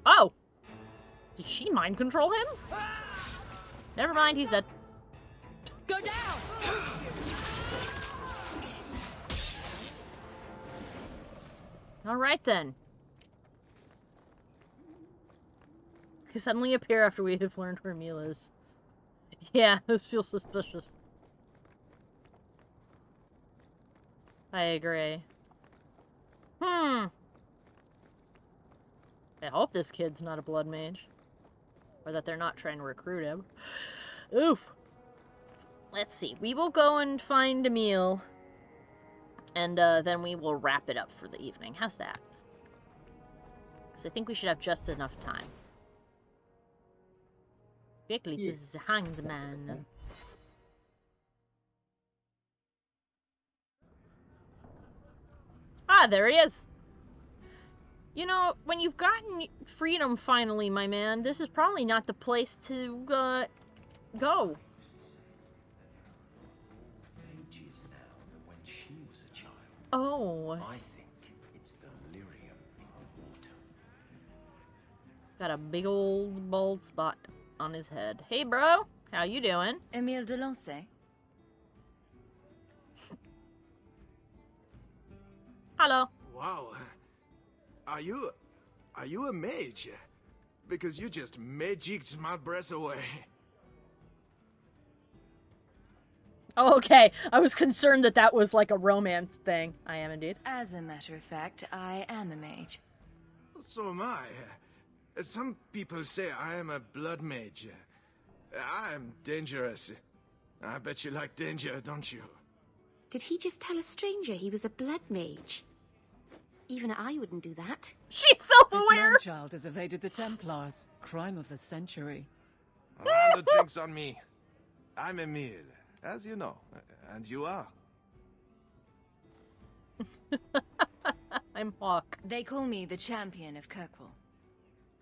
A: Oh! Did she mind control him? Never mind, he's dead.
G: Go down!
A: Alright then. He suddenly appear after we have learned where Emil is. Yeah, this feels suspicious. I agree. I hope this kid's not a blood mage. Or that they're not trying to recruit him. Oof. Let's see. We will go and find Emil. And then we will wrap it up for the evening. How's that? Because I think we should have just enough time. Quickly to the hanged man. Ah, there he is. You know, when you've gotten freedom finally, my man, this is probably not the place to, go.
F: Ages now that when she was a child.
A: Oh.
F: I think it's the lyrium in the water.
A: Got a big old bald spot on his head. Hey, bro. How you doing?
G: Emile de Lancey.
A: Hello.
T: Wow. Are you a mage? Because you just magicked my breath away.
A: Oh, okay. I was concerned that that was like a romance thing. I am indeed.
G: As a matter of fact, I am a mage.
T: So am I. Some people say I am a blood mage. I'm dangerous. I bet you like danger, don't you?
C: Did he just tell a stranger he was a blood mage? Even I wouldn't do that.
A: She's self-aware!
P: This man-child has evaded the Templars. Crime of the century.
T: The drink's on me. I'm Emile, as you know. And you are.
A: I'm Hawke.
G: They call me the champion of Kirkwall.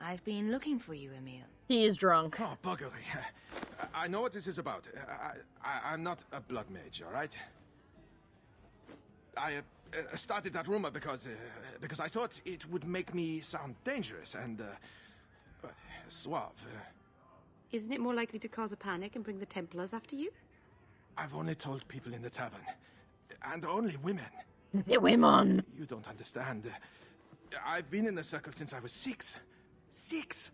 G: I've been looking for you, Emile.
A: He is drunk.
T: Oh, buggery. I know what this is about. I'm not a blood mage, all right? I started that rumor because I thought it would make me sound dangerous and suave.
C: Isn't it more likely to cause a panic and bring the Templars after you?
T: I've only told people in the tavern, and only women.
A: The women.
T: You don't understand. I've been in the circle since I was 6. 6.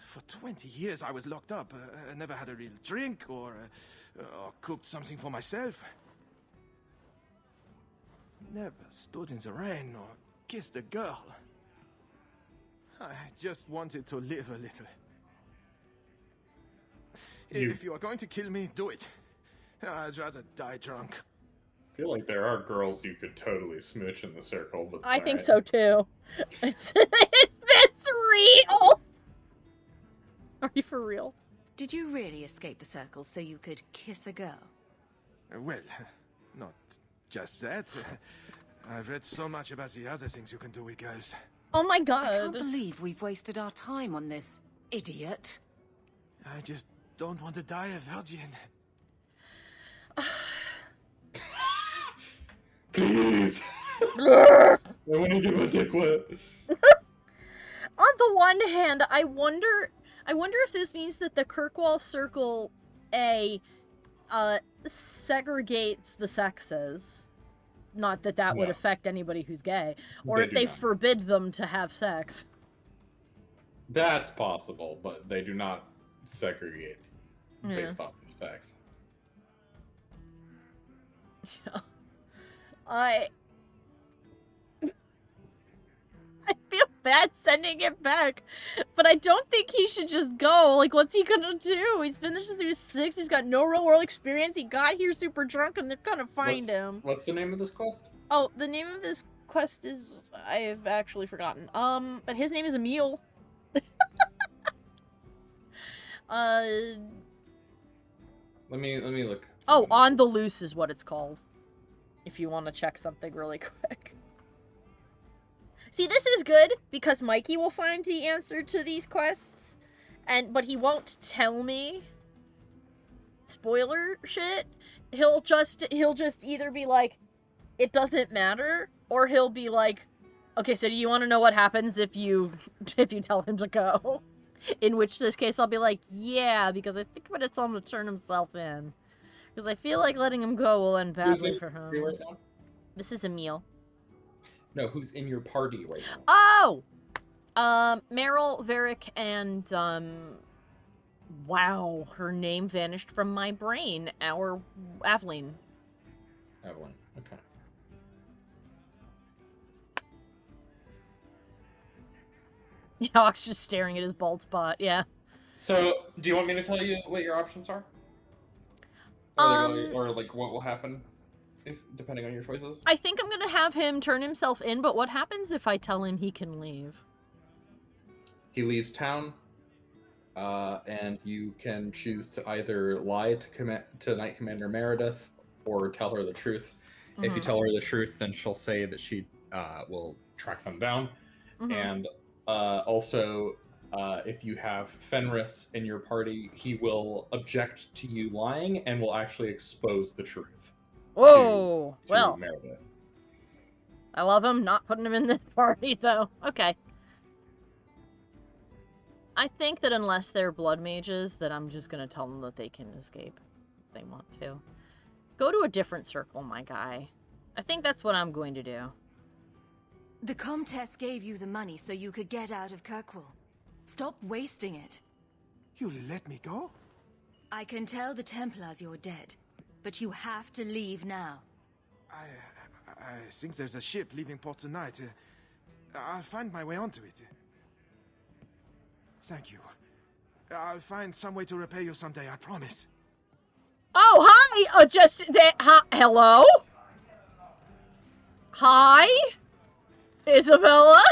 T: For 20 years I was locked up. Never had a real drink or cooked something for myself. Never stood in the rain or kissed a girl. I just wanted to live a little. If you are going to kill me, do it. I'd rather die drunk.
B: I feel like there are girls you could totally smooch in the circle, but
A: I think so too. Is this real? Are you for real?
G: Did you really escape the circle so you could kiss a girl?
T: Well, not just that. I've read so much about the other things you can do with girls.
A: Oh my god.
P: I can't believe we've wasted our time on this, idiot.
T: I just don't want to die a virgin.
B: Please. I want to get my dick wet.
A: On the one hand, I wonder if this means that the Kirkwall Circle segregates the sexes. Not that that would affect anybody who's gay. Or if they forbid them to have sex.
B: That's possible, but they do not segregate based off of sex.
A: Yeah. bad sending him back. But I don't think he should just go. Like, what's he gonna do? He's been there since he was 6. He's got no real world experience. He got here super drunk, and they're gonna find him.
B: What's the name of this quest?
A: Oh, the name of this quest is... I have actually forgotten. But his name is Emil.
B: Let me look.
A: Oh, On the Loose is what it's called. If you want to check something really quick. See, this is good, because Mikey will find the answer to these quests, but he won't tell me spoiler shit. He'll just either be like, it doesn't matter, or he'll be like, okay, so do you want to know what happens if you tell him to go? In which this case I'll be like, yeah, because I think I'm gonna tell him to turn himself in. Because I feel like letting him go will end badly for him.
B: Right now?
A: This is Emil.
B: No, who's in your party right now?
A: Oh! Meryl, Varric, and, wow, her name vanished from my brain. Aveline.
B: Aveline, okay.
A: Hawke's just staring at his bald spot, yeah.
B: So, do you want me to tell you what your options are? Or like what will happen depending on your choices?
A: I think I'm gonna have him turn himself in, but what happens if I tell him he can leave?
B: He leaves town, and you can choose to either lie to Knight Commander Meredith or tell her the truth. If you tell her the truth, then she'll say that she will track them down. And also, if you have Fenris in your party, he will object to you lying and will actually expose the truth.
A: Whoa!
B: To
A: well,
B: Meredith.
A: I love him. Not putting him in this party, though. Okay. I think that unless they're blood mages, that I'm just gonna tell them that they can escape if they want to. Go to a different circle, my guy. I think that's what I'm going to do.
G: The Comtesse gave you the money so you could get out of Kirkwall. Stop wasting it.
T: You let me go?
G: I can tell the Templars you're dead, but you have to leave now.
T: I think there's a ship leaving port tonight. I'll find my way onto it. Thank you. I'll find some way to repay you someday, I promise.
A: Oh, hi! Hello? Hi? Isabella?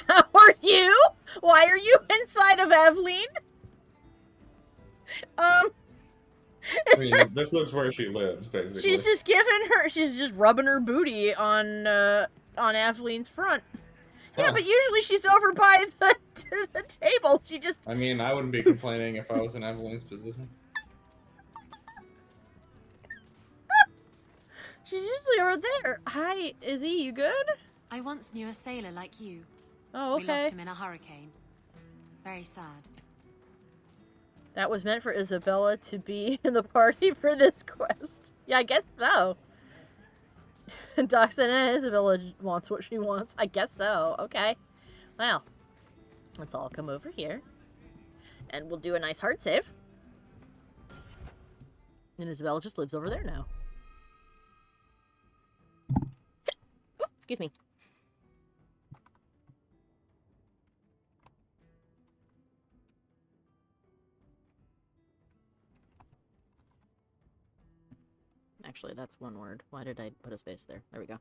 A: How are you? Why are you inside of Aveline?
B: I mean, this is where she lives, basically.
A: She's just rubbing her booty on Aveline's front. Yeah, but usually she's over by the table. She just...
B: I mean, I wouldn't be complaining if I was in Aveline's position.
A: She's usually over there. Hi, Izzy, you good?
C: I once knew a sailor like you.
A: Oh, okay.
C: We lost him in a hurricane. Very sad.
A: That was meant for Isabella to be in the party for this quest. Yeah, I guess so. Doc said, Isabella wants what she wants. I guess so. Okay. Well, let's all come over here. And we'll do a nice heart save. And Isabella just lives over there now. Ooh, excuse me. Actually, that's one word. Why did I put a space there? There we go.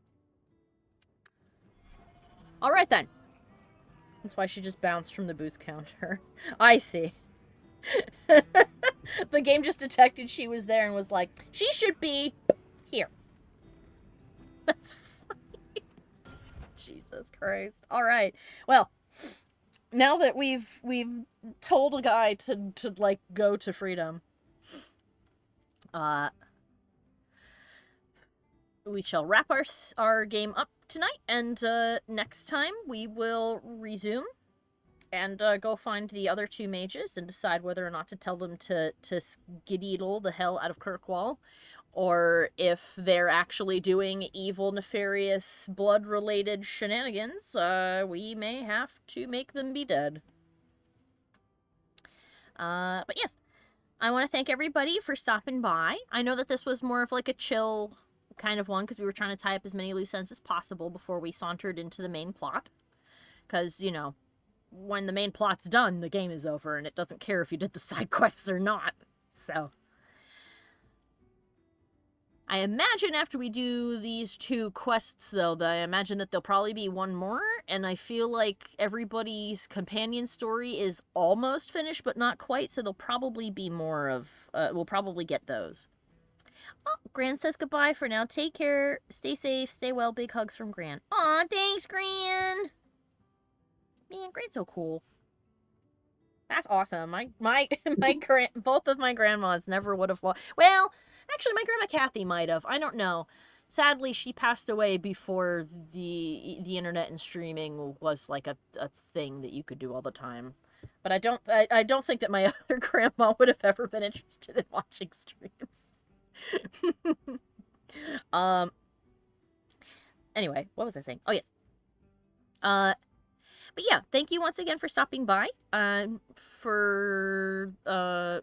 A: Alright then. That's why she just bounced from the boost counter. I see. The game just detected she was there and was like, she should be here. That's funny. Jesus Christ. Alright. Well, now that we've told a guy to like go to freedom, we shall wrap our game up tonight, and next time we will resume and go find the other two mages and decide whether or not to tell them to skedaddle the hell out of Kirkwall, or if they're actually doing evil, nefarious, blood-related shenanigans, we may have to make them be dead. But yes, I want to thank everybody for stopping by. I know that this was more of like a chill kind of one because we were trying to tie up as many loose ends as possible before we sauntered into the main plot. Because, you know, when the main plot's done, the game is over, and it doesn't care if you did the side quests or not. So, I imagine after we do these 2 quests, though, I imagine that there'll probably be one more, and I feel like everybody's companion story is almost finished, but not quite, so there'll probably be more of, we'll probably get those. Oh, Gran says goodbye for now. Take care, stay safe, stay well, big hugs from Gran. Aw, thanks, Gran! Man, Gran's so cool. That's awesome. Both of my grandmas never would have. Well, actually, my grandma Kathy might have. I don't know. Sadly, she passed away before the internet and streaming was like a thing that you could do all the time. But I don't think that my other grandma would have ever been interested in watching streams. Anyway, what was I saying? Oh yes. But yeah, thank you once again for stopping by. Yeah, well,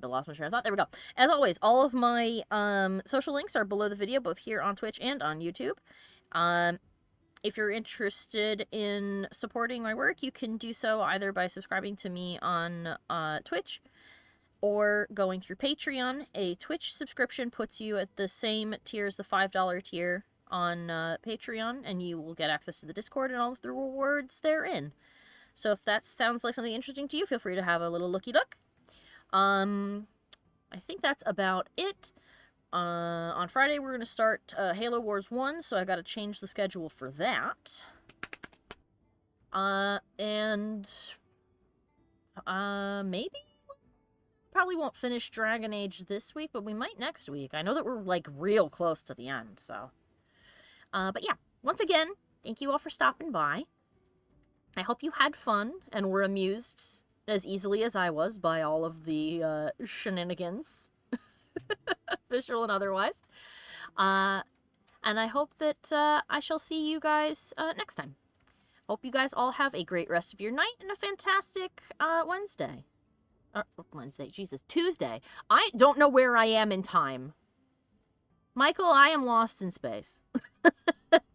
A: lost my train of thought. There we go. As always, all of my social links are below the video, both here on Twitch and on YouTube. If you're interested in supporting my work, you can do so either by subscribing to me on Twitch or going through Patreon. A Twitch subscription puts you at the same tier as the $5 tier on Patreon, and you will get access to the Discord and all of the rewards therein. So if that sounds like something interesting to you, feel free to have a little looky-look. I think that's about it. On Friday, we're going to start Halo Wars 1, so I got to change the schedule for that. And maybe probably won't finish Dragon Age this week, but we might next week. I know that we're, like, real close to the end, so. But yeah, once again, thank you all for stopping by. I hope you had fun and were amused as easily as I was by all of the shenanigans, visual and otherwise. And I hope that I shall see you guys next time. Hope you guys all have a great rest of your night and a fantastic Wednesday. Tuesday. I don't know where I am in time. Michael, I am lost in space.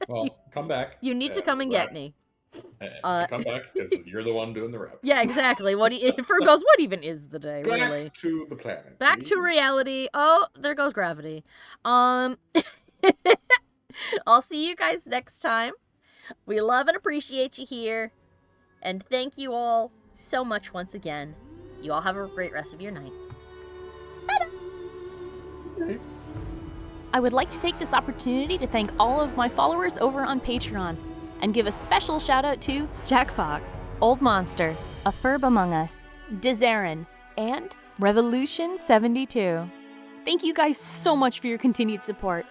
B: Well, come back.
A: You need to come and get me.
B: Come back, because you're the one doing the rep.
A: Yeah, exactly. Fergus, what even is the day, really?
B: Back to the planet.
A: Back to reality. Oh, there goes gravity. I'll see you guys next time. We love and appreciate you here. And thank you all so much once again. You all have a great rest of your night. Bye-bye. I would like to take this opportunity to thank all of my followers over on Patreon and give a special shout out to Jack Fox, Old Monster, A Furb Among Us, Dizarin, and Revolution 72. Thank you guys so much for your continued support.